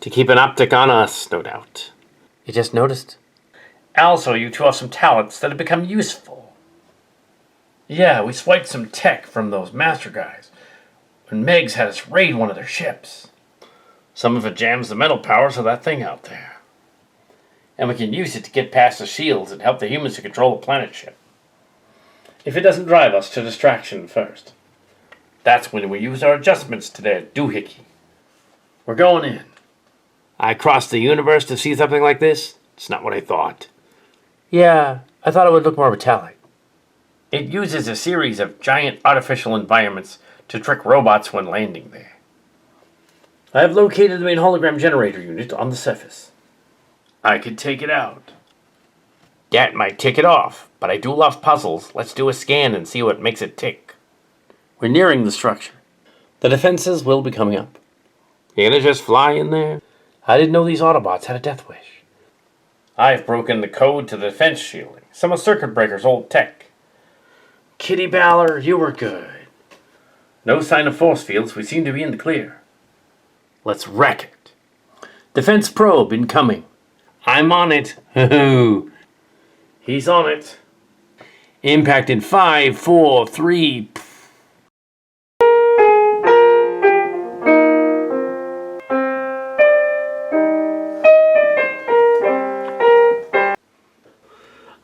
To keep an optic on us, no doubt. You just noticed? Also, you two have some talents that have become useful. Yeah, we swiped some tech from those master guys when Megs had us raid one of their ships. Some of it jams the mental powers of that thing out there. And we can use it to get past the shields and help the humans to control the planet ship. If it doesn't drive us to distraction first. That's when we use our adjustments to that doohickey. We're going in. I crossed the universe to see something like this? It's not what I thought. Yeah, I thought it would look more metallic. It uses a series of giant artificial environments to trick robots when landing there. I have located the main hologram generator unit on the surface. I could take it out. That might tick it off, but I do love puzzles. Let's do a scan and see what makes it tick. We're nearing the structure. The defenses will be coming up. You gonna just fly in there? I didn't know these Autobots had a death wish. I've broken the code to the defense shielding. Some of Circuit Breaker's old tech. Kitty Ballard, you were good. No sign of force fields. We seem to be in the clear. Let's wreck it. Defense probe incoming. I'm on it. He's on it. Impact in 5, 4, 3.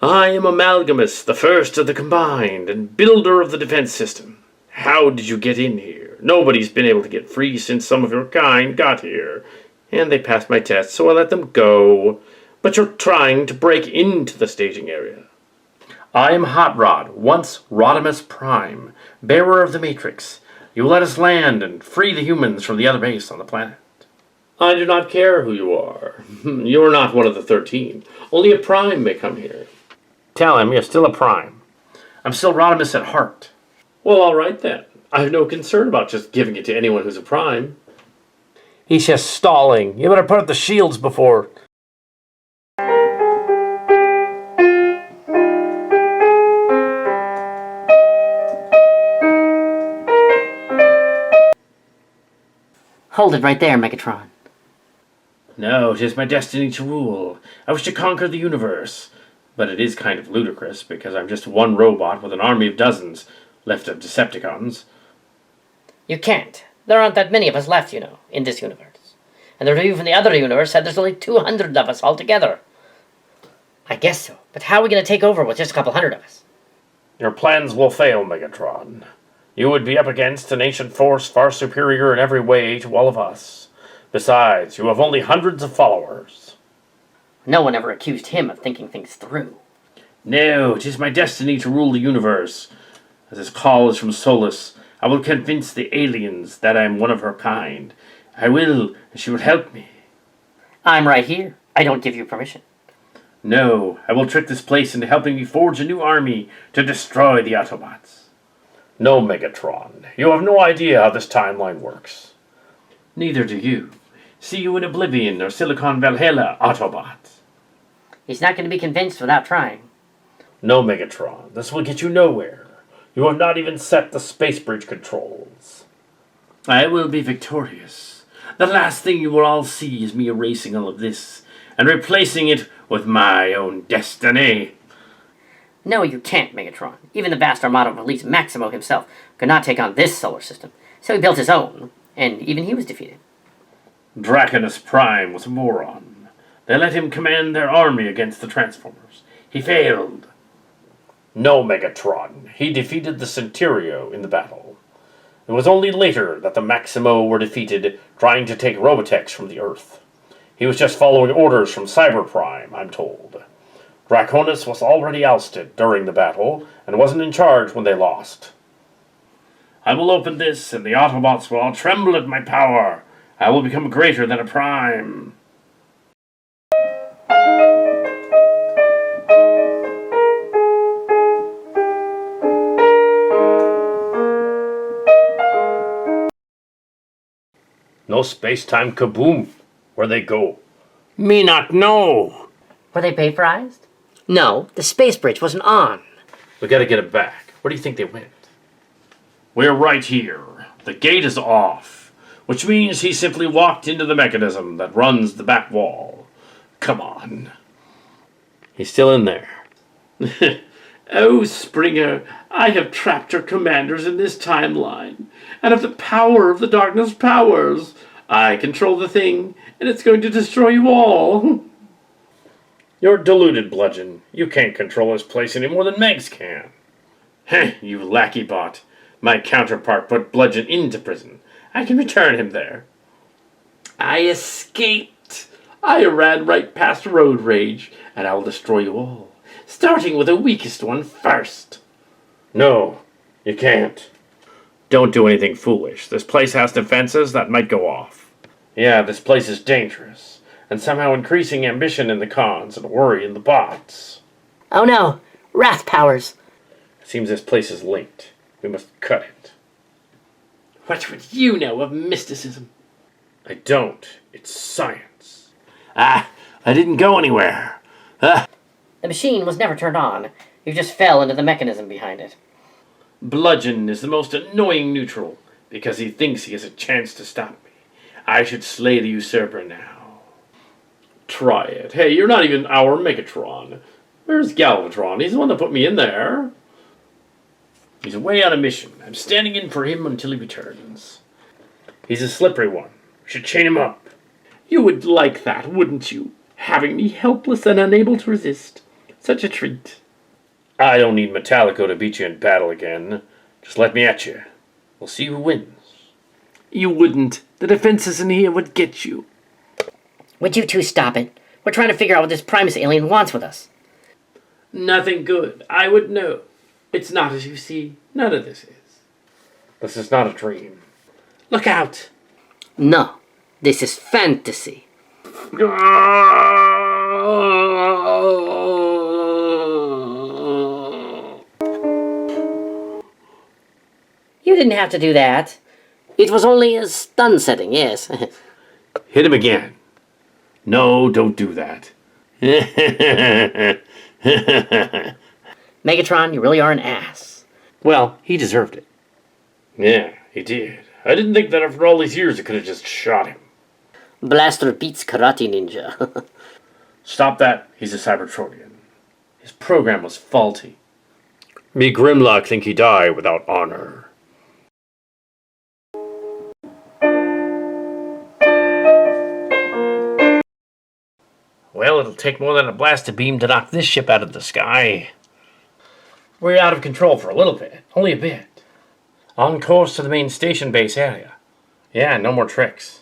I am Amalgamus, the first of the combined, and builder of the defense system. How did you get in here? Nobody's been able to get free since some of your kind got here. And they passed my test, so I let them go. But you're trying to break into the staging area. I am Hot Rod, once Optimus Prime, bearer of the Matrix. You let us land and free the humans from the other base on the planet. I do not care who you are. You are not one of the 13. Only a Prime may come here. Tell him you're still a Prime. I'm still Rodimus at heart. Well, all right then. I have no concern about just giving it to anyone who's a Prime. He's just stalling. You better put up the shields before... Hold it right there, Megatron. No, it is my destiny to rule. I wish to conquer the universe. But it is kind of ludicrous, because I'm just one robot with an army of dozens left of Decepticons. You can't. There aren't that many of us left, you know, in this universe. And the review from the other universe said there's only 200 of us altogether. I guess so, but how are we going to take over with just a couple hundred of us? Your plans will fail, Megatron. You would be up against an ancient force far superior in every way to all of us. Besides, you have only hundreds of followers. No one ever accused him of thinking things through. No, it is my destiny to rule the universe. As this call is from Solace, I will convince the aliens that I am one of her kind. I will, and she will help me. I'm right here. I don't give you permission. No, I will trick this place into helping me forge a new army to destroy the Autobots. No, Megatron. You have no idea how this timeline works. Neither do you. See you in Oblivion or Silicon Valhalla, Autobots. He's not going to be convinced without trying. No, Megatron. This will get you nowhere. You have not even set the space bridge controls. I will be victorious. The last thing you will all see is me erasing all of this and replacing it with my own destiny. No, you can't, Megatron. Even the vast armada of Elite Maximo himself could not take on this solar system. So he built his own, and even he was defeated. Optimus Prime was a moron. They let him command their army against the Transformers. He failed. No, Megatron. He defeated the Centurio in the battle. It was only later that the Maximo were defeated trying to take Robotechs from the Earth. He was just following orders from Cyberprime, I'm told. Draconis was already ousted during the battle and wasn't in charge when they lost. I will open this and the Autobots will all tremble at my power. I will become greater than a Prime. No space-time kaboom. Where they go? Me not know. Were they vaporized? No, the space bridge wasn't on. We gotta get it back. Where do you think they went? We're right here. The gate is off, which means he simply walked into the mechanism that runs the back wall. Come on. He's still in there. Oh, Springer, I have trapped your commanders in this timeline, and of the power of the darkness powers. I control the thing, and it's going to destroy you all. You're deluded, Bludgeon. You can't control his place any more than Megs can. Heh, you lackey bot. My counterpart put Bludgeon into prison. I can return him there. I escaped. I ran right past road rage, and I'll destroy you all, starting with the weakest one first. No, you can't. Don't do anything foolish. This place has defenses that might go off. Yeah, this place is dangerous, and somehow increasing ambition in the cons and worry in the bots. Oh no! Wrath powers! It seems this place is linked. We must cut it. What would you know of mysticism? I don't. It's science. I didn't go anywhere. The machine was never turned on. You just fell into the mechanism behind it. Bludgeon is the most annoying neutral, because he thinks he has a chance to stop me. I should slay the usurper now. Try it. Hey, you're not even our Megatron. Where's Galvatron? He's the one that put me in there. He's away on a mission. I'm standing in for him until he returns. He's a slippery one. We should chain him up. You would like that, wouldn't you? Having me helpless and unable to resist. Such a treat. I don't need Metallico to beat you in battle again. Just let me at you. We'll see who wins. You wouldn't. The defenses in here would get you. Would you two stop it? We're trying to figure out what this Primus alien wants with us. Nothing good. I would know. It's not as you see. None of this is. This is not a dream. Look out! No, this is fantasy. You didn't have to do that. It was only a stun setting, yes. Hit him again. No, don't do that. Megatron, you really are an ass. Well, he deserved it. Yeah, he did. I didn't think that after all these years I could have just shot him. Blaster beats Karate Ninja. Stop that. He's a Cybertronian. His program was faulty. Me Grimlock think he die without honor. Well, it'll take more than a blaster beam to knock this ship out of the sky. We're out of control for a little bit. Only a bit. On course to the main station base area. Yeah, no more tricks.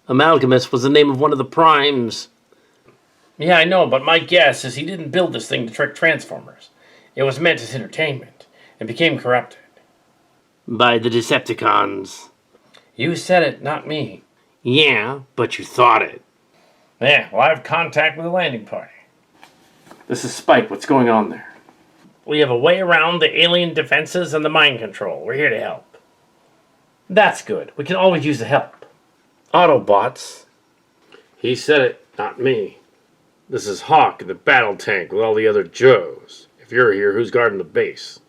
Amalgamus was the name of one of the primes. Yeah, I know, but my guess is he didn't build this thing to trick Transformers. It was meant as entertainment, and became corrupted. By the Decepticons. You said it, not me. Yeah, but you thought it. Yeah, well, I have contact with the landing party. This is Spike. What's going on there? We have a way around the alien defenses and the mind control. We're here to help. That's good. We can always use the help. Autobots. He said it, not me. This is Hawk in the battle tank with all the other Joes. If you're here, who's guarding the base?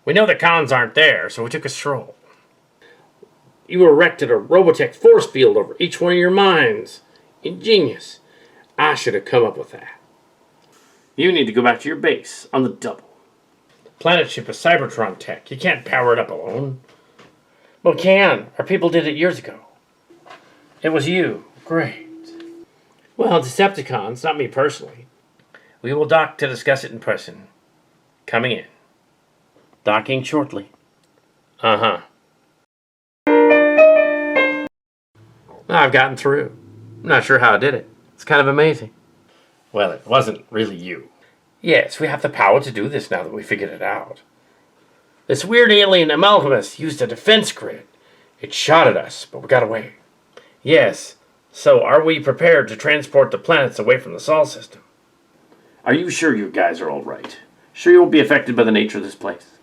We know the cons aren't there, so we took a stroll. You erected a Robotech force field over each one of your minds. Ingenious. I should have come up with that. You need to go back to your base on the double. Planet ship is Cybertron tech. You can't power it up alone. Well, we can. Our people did it years ago. It was you. Great. Well, Decepticons, not me personally. We will dock to discuss it in person. Coming in. Docking shortly. Uh-huh. I've gotten through. I'm not sure how I did it. It's kind of amazing. Well, it wasn't really you. Yes, we have the power to do this now that we figured it out. This weird alien Amalgamus used a defense grid. It shot at us, but we got away. Yes, so are we prepared to transport the planets away from the Sol system? Are you sure you guys are all right? Sure you won't be affected by the nature of this place?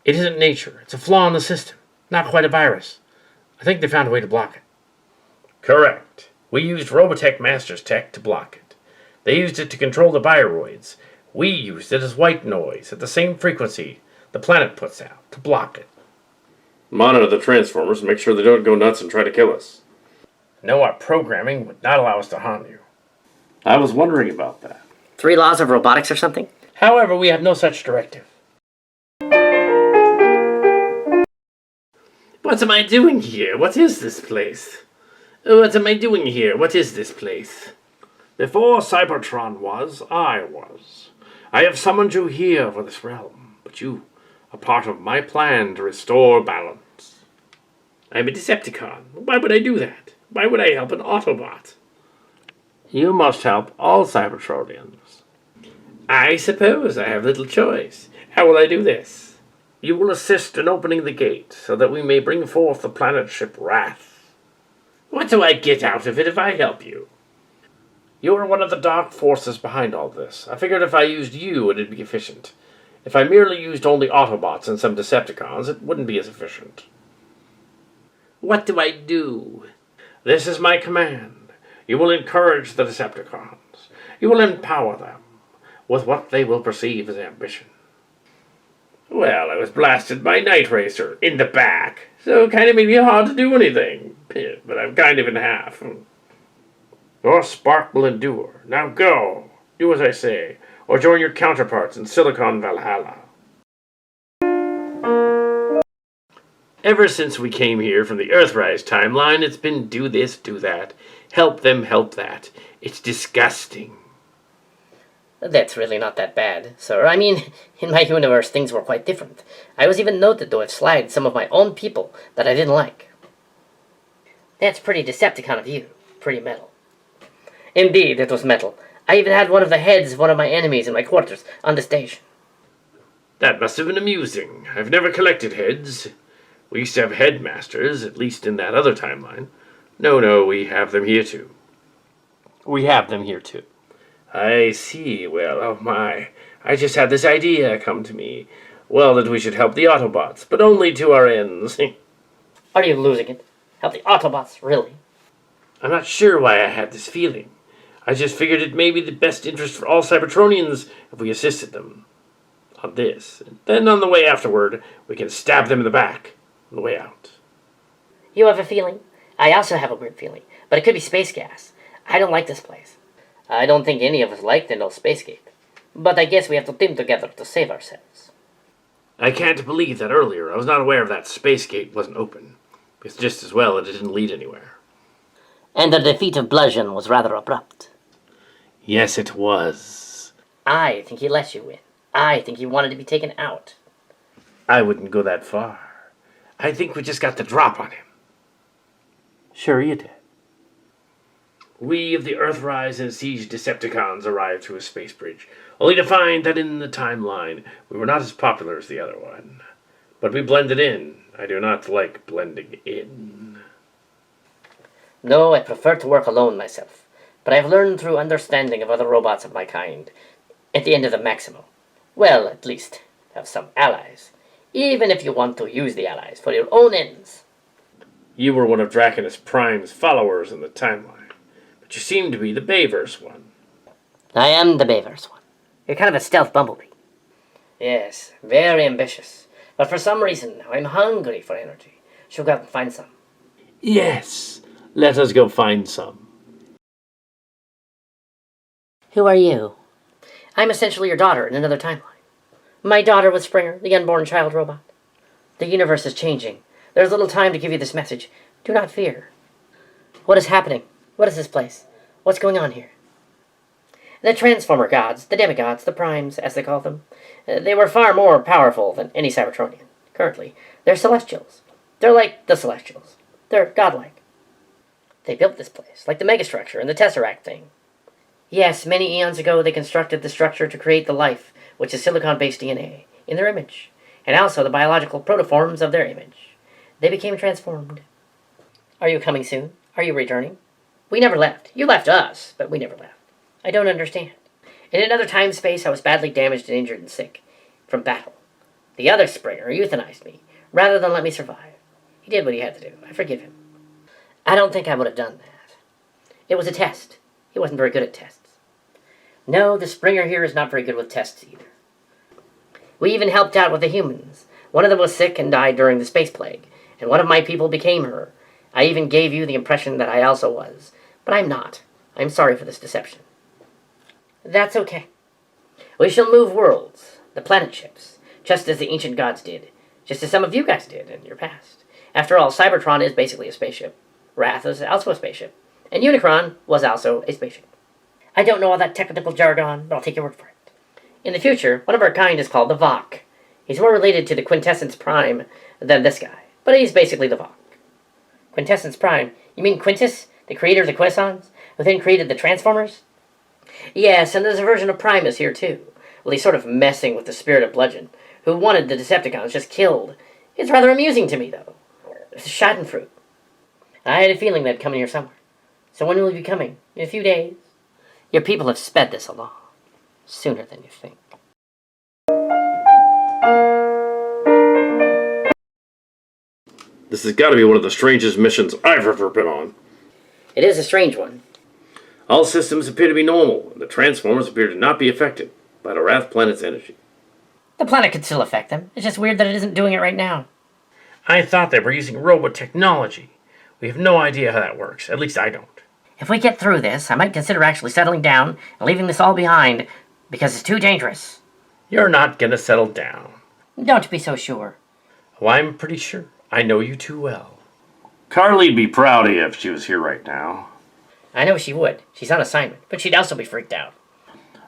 It isn't nature. It's a flaw in the system. Not quite a virus. I think they found a way to block it. Correct. We used Robotech Masters tech to block it. They used it to control the bioroids. We used it as white noise at the same frequency the planet puts out to block it. Monitor the Transformers and make sure they don't go nuts and try to kill us. No, our programming would not allow us to harm you. I was wondering about that. 3 laws of robotics or something? However, we have no such directive. What am I doing here? What is this place? What am I doing here? What is this place? Before Cybertron was, I was. I have summoned you here for this realm, but you are part of my plan to restore balance. I'm a Decepticon. Why would I do that? Why would I help an Autobot? You must help all Cybertronians. I suppose I have little choice. How will I do this? You will assist in opening the gate, so that we may bring forth the planet ship Wrath. What do I get out of it if I help you? You are one of the dark forces behind all this. I figured if I used you, it'd be efficient. If I merely used only Autobots and some Decepticons, it wouldn't be as efficient. What do I do? This is my command. You will encourage the Decepticons. You will empower them with what they will perceive as ambition. Well, I was blasted by Night Racer in the back, so it kind of made me hard to do anything. But I'm kind of in half. Your spark will endure. Now go. Do as I say, or join your counterparts in Silicon Valhalla. Ever since we came here from the Earthrise timeline, it's been do this, do that. Help them, help that. It's disgusting. That's really not that bad, sir. I mean, in my universe, things were quite different. I was even noted to have slagged some of my own people that I didn't like. That's pretty Decepticon of you. Pretty metal. Indeed, it was metal. I even had one of the heads of one of my enemies in my quarters on the station. That must have been amusing. I've never collected heads. We used to have headmasters, at least in that other timeline. No, we have them here too. We have them here too. I see. Well, oh my. I just had this idea come to me. Well, that we should help the Autobots, but only to our ends. Are you losing it? Help the Autobots, really? I'm not sure why I had this feeling. I just figured it may be the best interest for all Cybertronians if we assisted them on this. And then on the way afterward, we can stab them in the back on the way out. You have a feeling? I also have a weird feeling, but it could be space gas. I don't like this place. I don't think any of us like the no space gate. But I guess we have to team together to save ourselves. I can't believe that earlier I was not aware of that space gate wasn't open. It's just as well that it didn't lead anywhere. And the defeat of Bludgeon was rather abrupt. Yes, it was. I think he let you win. I think he wanted to be taken out. I wouldn't go that far. I think we just got the drop on him. Sure you did. We of the Earthrise and Siege Decepticons arrived to a space bridge, only to find that in the timeline we were not as popular as the other one. But we blended in. I do not like blending in. No, I prefer to work alone myself. But I've learned through understanding of other robots of my kind, at the end of the maximum, well, at least, have some allies. Even if you want to use the allies for your own ends. You were one of Optimus Prime's followers in the timeline, but you seem to be the Bayverse one. I am the Bayverse one. You're kind of a stealth bumblebee. Yes, very ambitious. But for some reason, I'm hungry for energy. Shall go out and find some. Yes, let us go find some. Who are you? I'm essentially your daughter in another timeline. My daughter with Springer, the unborn child robot. The universe is changing. There's little time to give you this message. Do not fear. What is happening? What is this place? What's going on here? The Transformer gods, the demigods, the primes, as they call them, they were far more powerful than any Cybertronian. Currently, they're celestials. They're like the celestials. They're godlike. They built this place, like the megastructure and the Tesseract thing. Yes, many eons ago they constructed the structure to create the life, which is silicon-based DNA, in their image, and also the biological protoforms of their image. They became transformed. Are you coming soon? Are you returning? We never left. You left us, but we never left. I don't understand. In another time-space, I was badly damaged and injured and sick from battle. The other Springer euthanized me, rather than let me survive. He did what he had to do. I forgive him. I don't think I would have done that. It was a test. He wasn't very good at tests. No, the Springer here is not very good with tests either. We even helped out with the humans. One of them was sick and died during the space plague, and one of my people became her. I even gave you the impression that I also was, but I'm not. I'm sorry for this deception. That's okay. We shall move worlds, the planet ships, just as the ancient gods did, just as some of you guys did in your past. After all, Cybertron is basically a spaceship. Wrath is also a spaceship. And Unicron was also a spaceship. I don't know all that technical jargon, but I'll take your word for it. In the future, one of our kind is called the Vok. He's more related to the Quintessence Prime than this guy, but he's basically the Vok. Quintessence Prime? You mean Quintus, the creator of the Quintessons? who then created the Transformers? Yes, and there's a version of Primus here too. Well, he's sort of messing with the spirit of Bludgeon, who wanted the Decepticons just killed. It's rather amusing to me, though. Schadenfreude. I had a feeling they'd come in here somewhere. So when will you be coming? In a few days? Your people have sped this along. Sooner than you think. This has got to be one of the strangest missions I've ever been on. It is a strange one. All systems appear to be normal, and the Transformers appear to not be affected by the Wrath planet's energy. The planet could still affect them. It's just weird that it isn't doing it right now. I thought they were using robot technology. We have no idea how that works. At least I don't. If we get through this, I might consider actually settling down and leaving this all behind, because it's too dangerous. You're not gonna settle down. Don't be so sure. Oh, I'm pretty sure. I know you too well. Carly'd be proud of you if she was here right now. I know she would. She's on assignment, but she'd also be freaked out.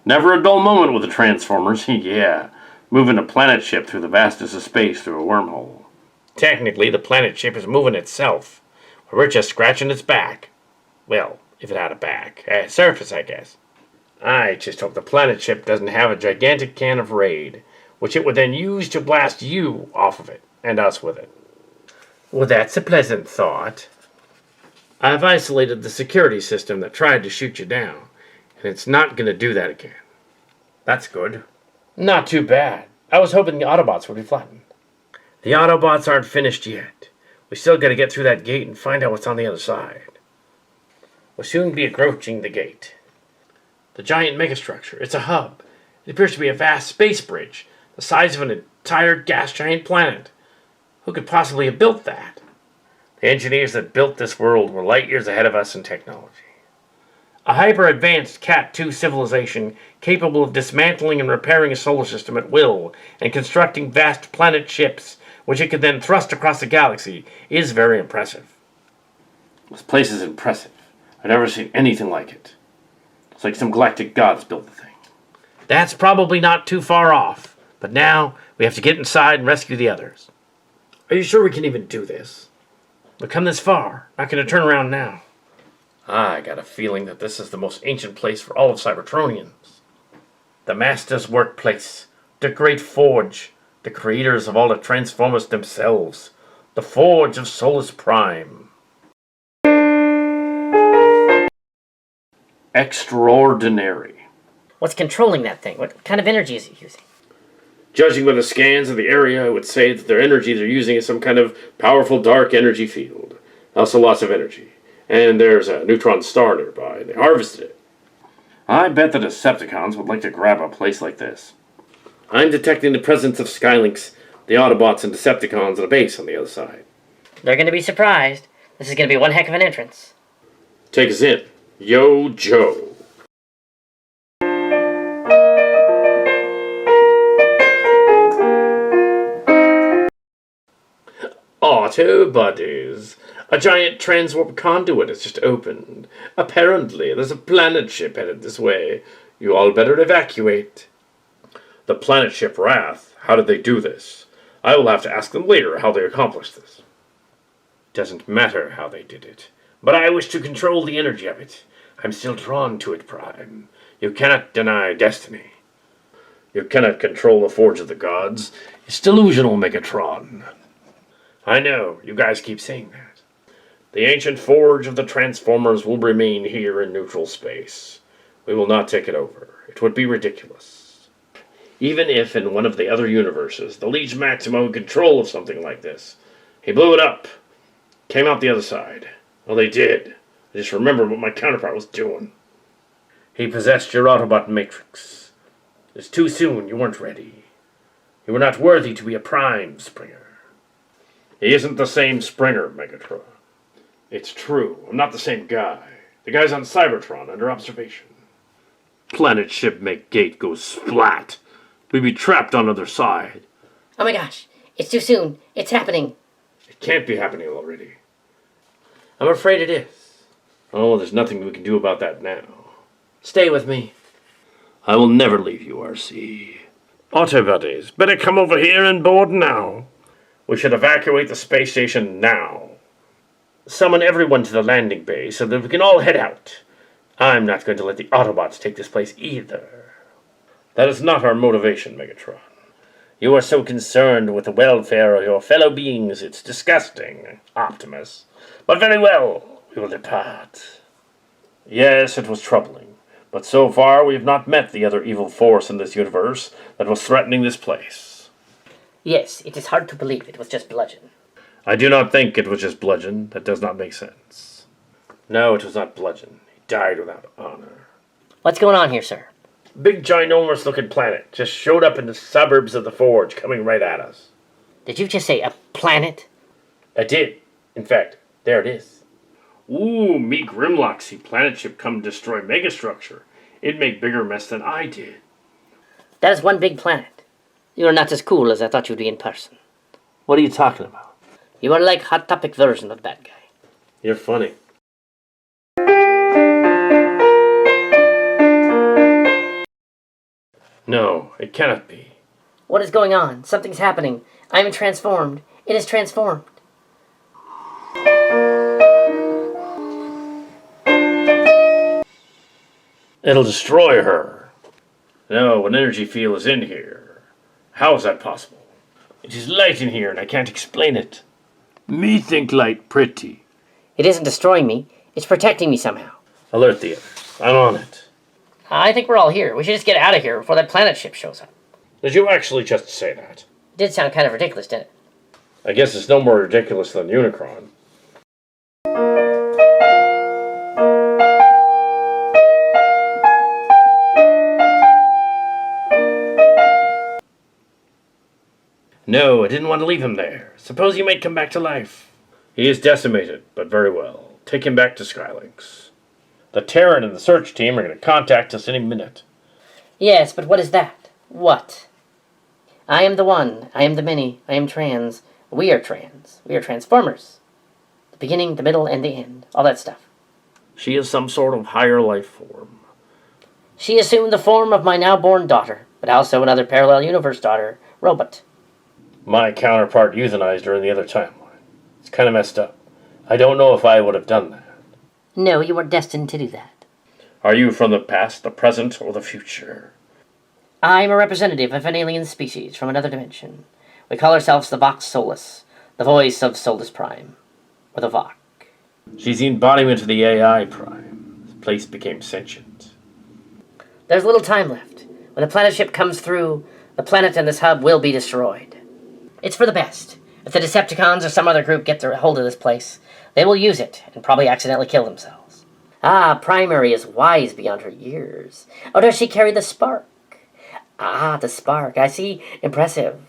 Never a dull moment with the Transformers, yeah. Moving a planet ship through the vastness of space through a wormhole. Technically, the planet ship is moving itself. We're just scratching its back. Well, if it had a back. A surface, I guess. I just hope the planet ship doesn't have a gigantic can of Raid, which it would then use to blast you off of it, and us with it. Well, that's a pleasant thought. I've isolated the security system that tried to shoot you down, and it's not going to do that again. That's good. Not too bad. I was hoping the Autobots would be flattened. The Autobots aren't finished yet. We still got to get through that gate and find out what's on the other side. We'll soon be approaching the gate. The giant megastructure. It's a hub. It appears to be a vast space bridge, the size of an entire gas giant planet. Who could possibly have built that? The engineers that built this world were light years ahead of us in technology. A hyper-advanced Cat 2 civilization capable of dismantling and repairing a solar system at will and constructing vast planet ships which it could then thrust across the galaxy is very impressive. This place is impressive. I've never seen anything like it. It's like some galactic gods built the thing. That's probably not too far off, but now we have to get inside and rescue the others. Are you sure we can even do this? We've come this far, not going to turn around now. I got a feeling that this is the most ancient place for all of Cybertronians. The Master's workplace, the Great Forge, the creators of all the Transformers themselves, the Forge of Solace Prime. Extraordinary. What's controlling that thing? What kind of energy is it using? Judging by the scans of the area, I would say that their energy they're using is some kind of powerful dark energy field. Also lots of energy. And there's a neutron star nearby. They harvested it. I bet the Decepticons would like to grab a place like this. I'm detecting the presence of Skylinks, the Autobots and Decepticons at a base on the other side. They're going to be surprised. This is going to be one heck of an entrance. Take us in. Yo, Joe. Autobodies. A giant transwarp conduit has just opened. Apparently, there's a planet ship headed this way. You all better evacuate. The planet ship Wrath. How did they do this? I will have to ask them later how they accomplished this. Doesn't matter how they did it, but I wish to control the energy of it. I'm still drawn to it, Prime. You cannot deny destiny. You cannot control the Forge of the Gods. It's delusional, Megatron. I know, you guys keep saying that. The ancient Forge of the Transformers will remain here in neutral space. We will not take it over. It would be ridiculous. Even if in one of the other universes, the Liege Maximo had control of something like this. He blew it up. Came out the other side. Well, they did. I just remembered what my counterpart was doing. He possessed your Autobot matrix. It's too soon. You weren't ready. You were not worthy to be a Prime, Springer. He isn't the same Springer, Megatron. It's true. I'm not the same guy. The guy's on Cybertron under observation. Planet ship make gate goes splat. We'd be trapped on other side. Oh my gosh, it's too soon. It's happening. It can't be happening already. I'm afraid it is. Oh, there's nothing we can do about that now. Stay with me. I will never leave you, RC. Autobots, better come over here and board now. We should evacuate the space station now. Summon everyone to the landing bay so that we can all head out. I'm not going to let the Autobots take this place either. That is not our motivation, Megatron. You are so concerned with the welfare of your fellow beings, it's disgusting, Optimus. But very well, we will depart. Yes, it was troubling, but so far we have not met the other evil force in this universe that was threatening this place. Yes, it is hard to believe it was just bludgeon. I do not think it was just bludgeon. That does not make sense. No, it was not bludgeon. He died without honor. What's going on here, sir? Big ginormous looking planet just showed up in the suburbs of the Forge, coming right at us. Did you just say a planet? I did. In fact, there it is. Ooh, me Grimlock see planet ship come destroy megastructure. It'd make bigger mess than I did. That is one big planet. You are not as cool as I thought you'd be in person. What are you talking about? You are like Hot Topic version of that guy. You're funny. No, it cannot be. What is going on? Something's happening. I am transformed. It is transformed. It'll destroy her. No, an energy field is in here. How is that possible? It is light in here and I can't explain it. Me think light pretty. It isn't destroying me. It's protecting me somehow. Alert the others. I'm on it. I think we're all here. We should just get out of here before that planet ship shows up. Did you actually just say that? It did sound kind of ridiculous, didn't it? I guess it's no more ridiculous than Unicron. No, I didn't want to leave him there. Suppose he might come back to life. He is decimated, but very well. Take him back to Skylinks. The Terran and the search team are going to contact us any minute. Yes, but what is that? What? I am the one. I am the many. I am trans. We are trans. We are transformers. The beginning, the middle, and the end. All that stuff. She is some sort of higher life form. She assumed the form of my now-born daughter, but also another parallel universe daughter, Robot. My counterpart euthanized her in the other timeline. It's kind of messed up. I don't know if I would have done that. No, you are destined to do that. Are you from the past, the present, or the future? I'm a representative of an alien species from another dimension. We call ourselves the Vox Solus, the voice of Solace Prime, or the Vox. She's the embodiment of the AI Prime. This place became sentient. There's little time left. When the planet ship comes through, the planet and this hub will be destroyed. It's for the best. If the Decepticons or some other group get their hold of this place, they will use it and probably accidentally kill themselves. Ah, Primary is wise beyond her years. Oh, does she carry the spark? Ah, the spark. I see. Impressive.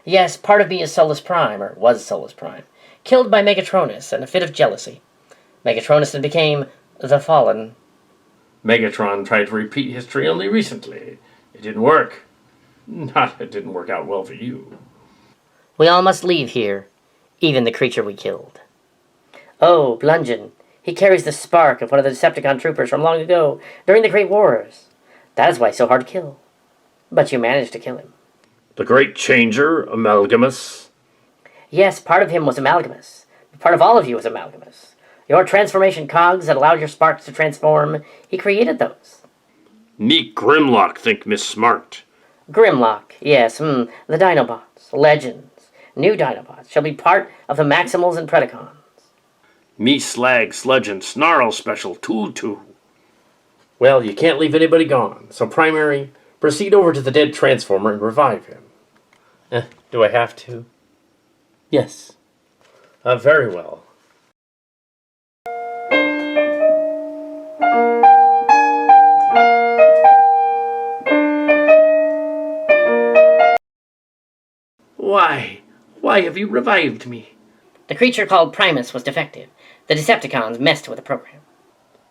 Yes, part of me is Solace Prime, or was Solace Prime, killed by Megatronus in a fit of jealousy. Megatronus then became the Fallen. Megatron tried to repeat history only recently. It didn't work. It didn't work out well for you. We all must leave here, even the creature we killed. Oh, Bludgeon. He carries the spark of one of the Decepticon troopers from long ago, during the Great Wars. That is why he's so hard to kill. But you managed to kill him. The Great Changer, Amalgamus. Yes, part of him was Amalgamus. But part of all of you was Amalgamus. Your transformation cogs that allowed your sparks to transform, he created those. Me Grimlock think Miss Smart. Grimlock, yes, the Dinobots, legends, new Dinobots shall be part of the Maximals and Predacons. Me Slag, Sludge, and Snarl Special Tutu. Well, you can't leave anybody gone, so Primary, proceed over to the dead Transformer and revive him. Do I have to? Yes. Very well. Why have you revived me? The creature called Primus was defective. The Decepticons messed with the program.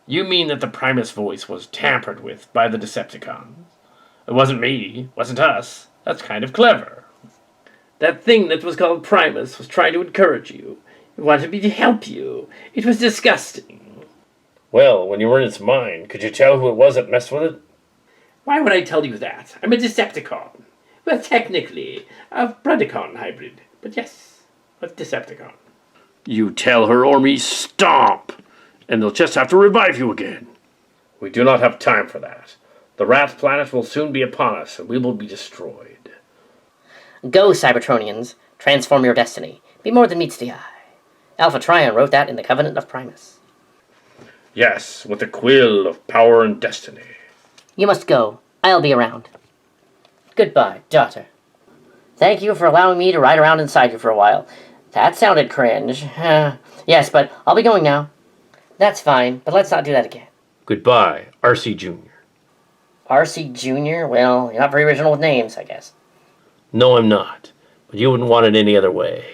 You mean that the Primus voice was tampered with by the Decepticons? It wasn't me, wasn't us. That's kind of clever. That thing that was called Primus was trying to encourage you. It wanted me to help you. It was disgusting. Well, when you were in its mind, could you tell who it was that messed with it? Why would I tell you that? I'm a Decepticon. Well, technically, a Predacon hybrid. But yes, a Decepticon. You tell her or me stomp, and they'll just have to revive you again. We do not have time for that. The Wrath planet will soon be upon us, and we will be destroyed. Go, Cybertronians. Transform your destiny. Be more than meets the eye. Alpha Trion wrote that in the Covenant of Primus. Yes, with the quill of power and destiny. You must go. I'll be around. Goodbye, daughter. Thank you for allowing me to ride around inside you for a while. That sounded cringe. Yes, but I'll be going now. That's fine, but let's not do that again. Goodbye, R.C. Jr. R.C. Jr.? Well, you're not very original with names, I guess. No, I'm not. But you wouldn't want it any other way.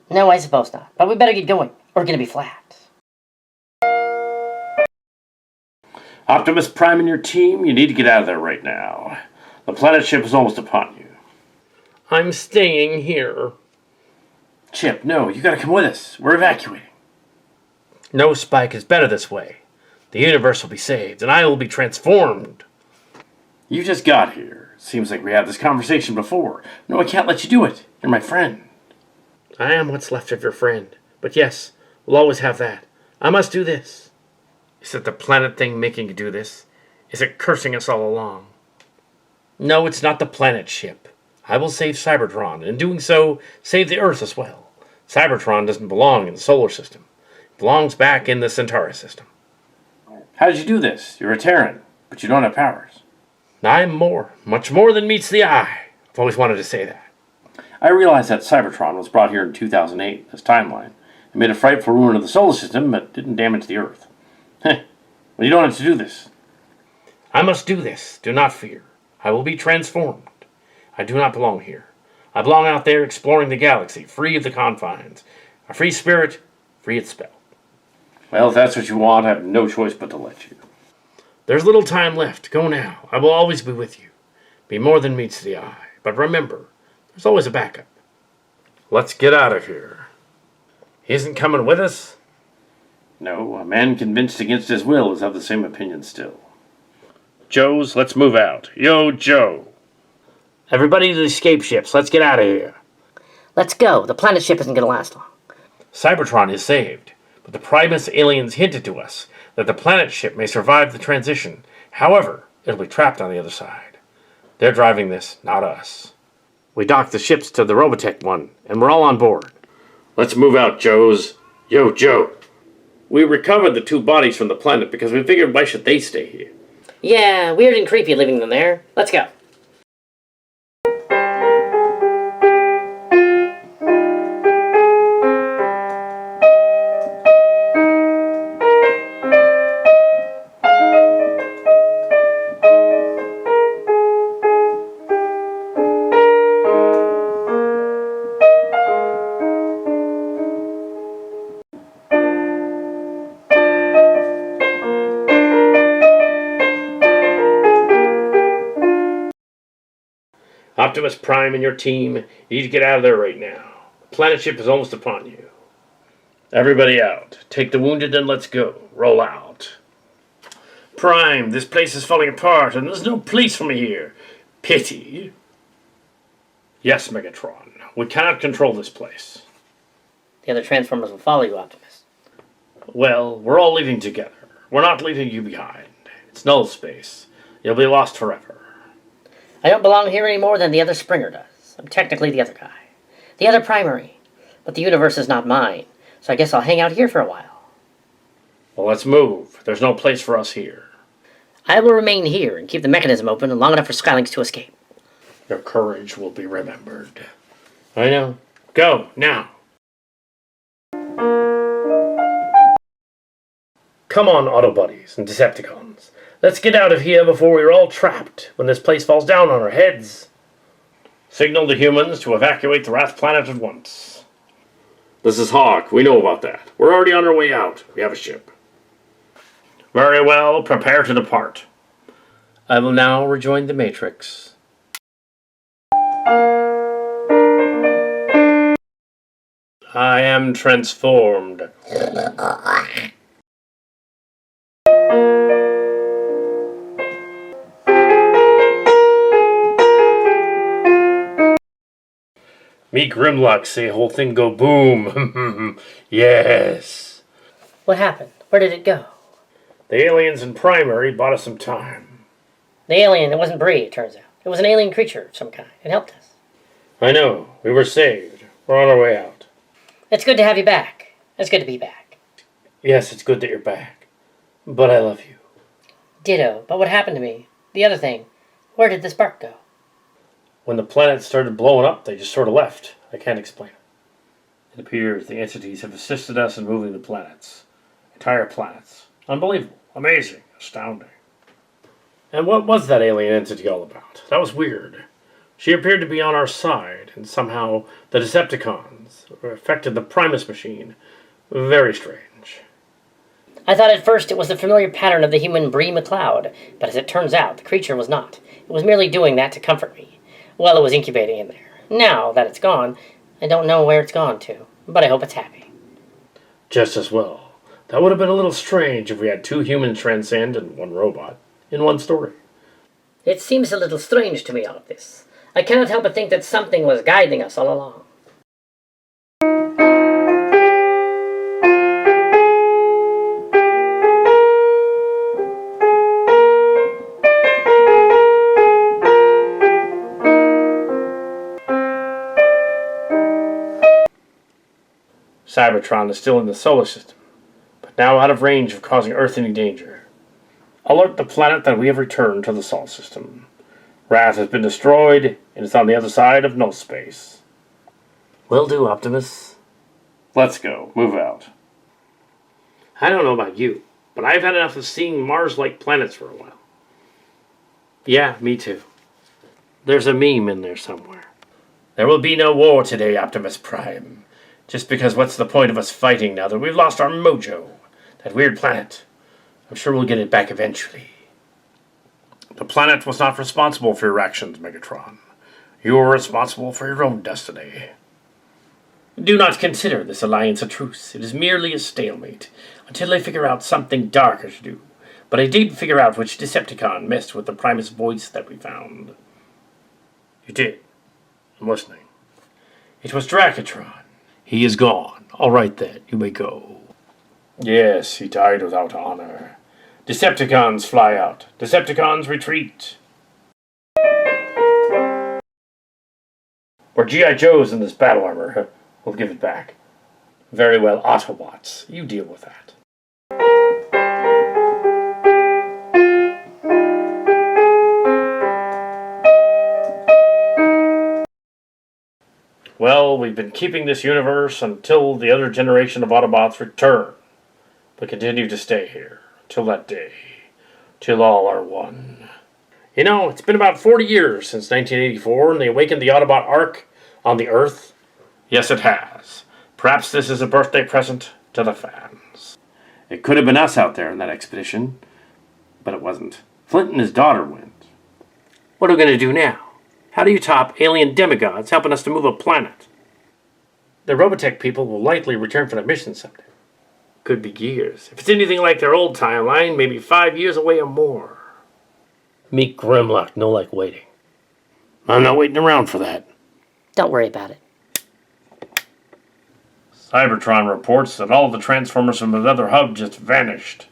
No, I suppose not. But we better get going. We're gonna be flat. Optimus Prime and your team, you need to get out of there right now. The planet ship is almost upon you. I'm staying here. Chip, no, you gotta come with us. We're evacuating. No, Spike, is better this way. The universe will be saved, and I will be transformed. You just got here. Seems like we had this conversation before. No, I can't let you do it. You're my friend. I am what's left of your friend. But yes, we'll always have that. I must do this. Is it the planet thing making you do this? Is it cursing us all along? No, it's not the planet ship. I will save Cybertron, and in doing so, save the Earth as well. Cybertron doesn't belong in the solar system. It belongs back in the Centauri system. How did you do this? You're a Terran, but you don't have powers. I'm more, much more than meets the eye. I've always wanted to say that. I realized that Cybertron was brought here in 2008, this timeline. It made a frightful ruin of the solar system, but didn't damage the Earth. Heh. Well, you don't have to do this. I must do this. Do not fear. I will be transformed. I do not belong here. I belong out there exploring the galaxy, free of the confines. A free spirit, free at spell. Well, if that's what you want, I have no choice but to let you. There's little time left. Go now. I will always be with you. Be more than meets the eye. But remember, there's always a backup. Let's get out of here. He isn't coming with us? No, a man convinced against his will is of the same opinion still. Joes, let's move out. Yo, Joe. Everybody to the escape ships. Let's get out of here. Let's go. The planet ship isn't gonna last long. Cybertron is saved, but the Primus aliens hinted to us that the planet ship may survive the transition. However, it'll be trapped on the other side. They're driving this, not us. We docked the ships to the Robotech one, and we're all on board. Let's move out, Joes. Yo, Joe. We recovered the two bodies from the planet because we figured why should they stay here? Yeah, weird and creepy leaving them there. Let's go. Optimus Prime and your team, you need to get out of there right now. The planet ship is almost upon you. Everybody out. Take the wounded and let's go. Roll out. Prime, this place is falling apart and there's no place for me here. Pity. Yes, Megatron. We cannot control this place. The other Transformers will follow you, Optimus. Well, we're all leaving together. We're not leaving you behind. It's null space. You'll be lost forever. I don't belong here any more than the other Springer does. I'm technically the other guy. The other primary. But the universe is not mine, so I guess I'll hang out here for a while. Well, let's move. There's no place for us here. I will remain here and keep the mechanism open long enough for Skylinks to escape. Your courage will be remembered. I know. Go, now. Come on, Autobuddies and Decepticons. Let's get out of here before we're all trapped when this place falls down on our heads. Signal the humans to evacuate the Wrath planet at once. This is Hawk. We know about that. We're already on our way out. We have a ship. Very well. Prepare to depart. I will now rejoin the Matrix. I am transformed. Me Grimlock say whole thing go boom. Yes. What happened? Where did it go? The aliens in Primary bought us some time. The alien, it wasn't Bree, it turns out. It was an alien creature of some kind. It helped us. I know. We were saved. We're on our way out. It's good to have you back. It's good to be back. Yes, it's good that you're back. But I love you. Ditto. But what happened to me? The other thing. Where did the spark go? When the planet started blowing up, they just sort of left. I can't explain it. It appears the entities have assisted us in moving the planets. Entire planets. Unbelievable. Amazing. Astounding. And what was that alien entity all about? That was weird. She appeared to be on our side, and somehow the Decepticons affected the Primus machine. Very strange. I thought at first it was the familiar pattern of the human Bree McLeod, but as it turns out, the creature was not. It was merely doing that to comfort me. Well, it was incubating in there. Now that it's gone, I don't know where it's gone to, but I hope it's happy. Just as well. That would have been a little strange if we had 2 humans transcend and 1 robot in one story. It seems a little strange to me, all of this. I cannot help but think that something was guiding us all along. Cybertron is still in the solar system, but now out of range of causing Earth any danger. Alert the planet that we have returned to the Sol system. Wrath has been destroyed, and is on the other side of null space. Will do, Optimus. Let's go. Move out. I don't know about you, but I've had enough of seeing Mars-like planets for a while. Yeah, me too. There's a meme in there somewhere. There will be no war today, Optimus Prime. Just because what's the point of us fighting now that we've lost our mojo? That weird planet. I'm sure we'll get it back eventually. The planet was not responsible for your actions, Megatron. You were responsible for your own destiny. Do not consider this alliance a truce. It is merely a stalemate, until they figure out something darker to do. But I did figure out which Decepticon messed with the Primus voice that we found. You did? I'm listening. It was Dracotron. He is gone. All right then, you may go. Yes, he died without honor. Decepticons fly out. Decepticons retreat. We're G.I. Joes in this battle armor. We'll give it back. Very well, Autobots. You deal with that. Well, we've been keeping this universe until the other generation of Autobots return. But continue to stay here till that day. Till all are one. You know, it's been about 40 years since 1984 and they awakened the Autobot Ark on the Earth. Yes, it has. Perhaps this is a birthday present to the fans. It could have been us out there in that expedition, but it wasn't. Flint and his daughter went. What are we going to do now? How do you top alien demigods helping us to move a planet? The Robotech people will likely return for the mission someday. Could be years. If it's anything like their old timeline, maybe 5 years away or more. Meet Grimlock, no like waiting. I'm not waiting around for that. Don't worry about it. Cybertron reports that all the Transformers from another hub just vanished.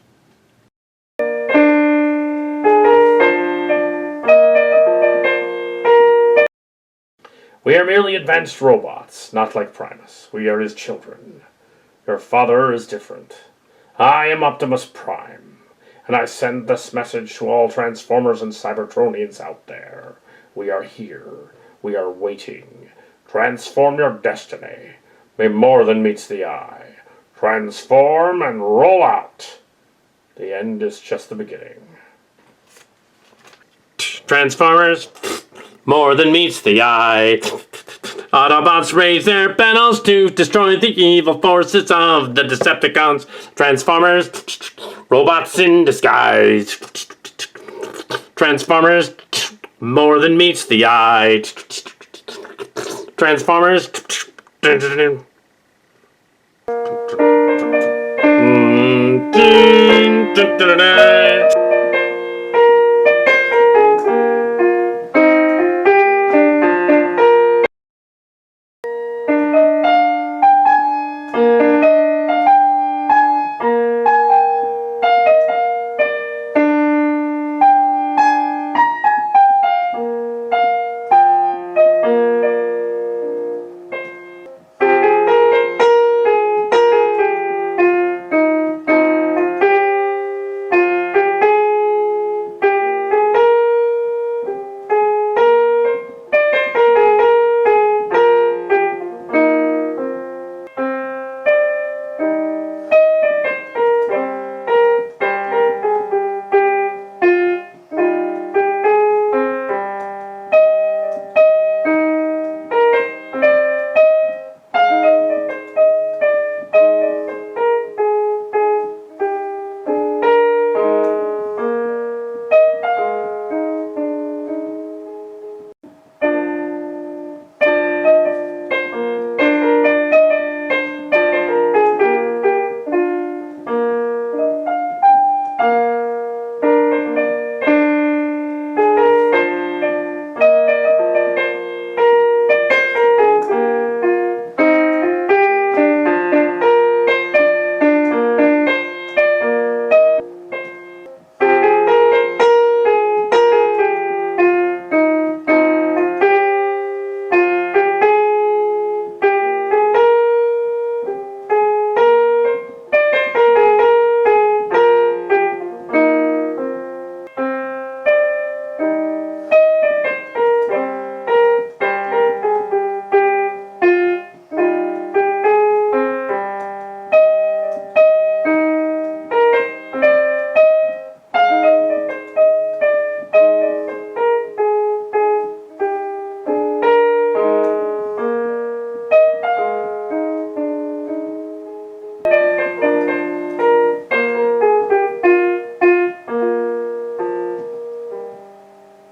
We are merely advanced robots, not like Primus. We are his children. Your father is different. I am Optimus Prime, and I send this message to all Transformers and Cybertronians out there. We are here. We are waiting. Transform your destiny. May more than meets the eye. Transform and roll out. The end is just the beginning. Transformers, more than meets the eye. Autobots raise their panels to destroy the evil forces of the Decepticons. Transformers, robots in disguise. Transformers, more than meets the eye. Transformers.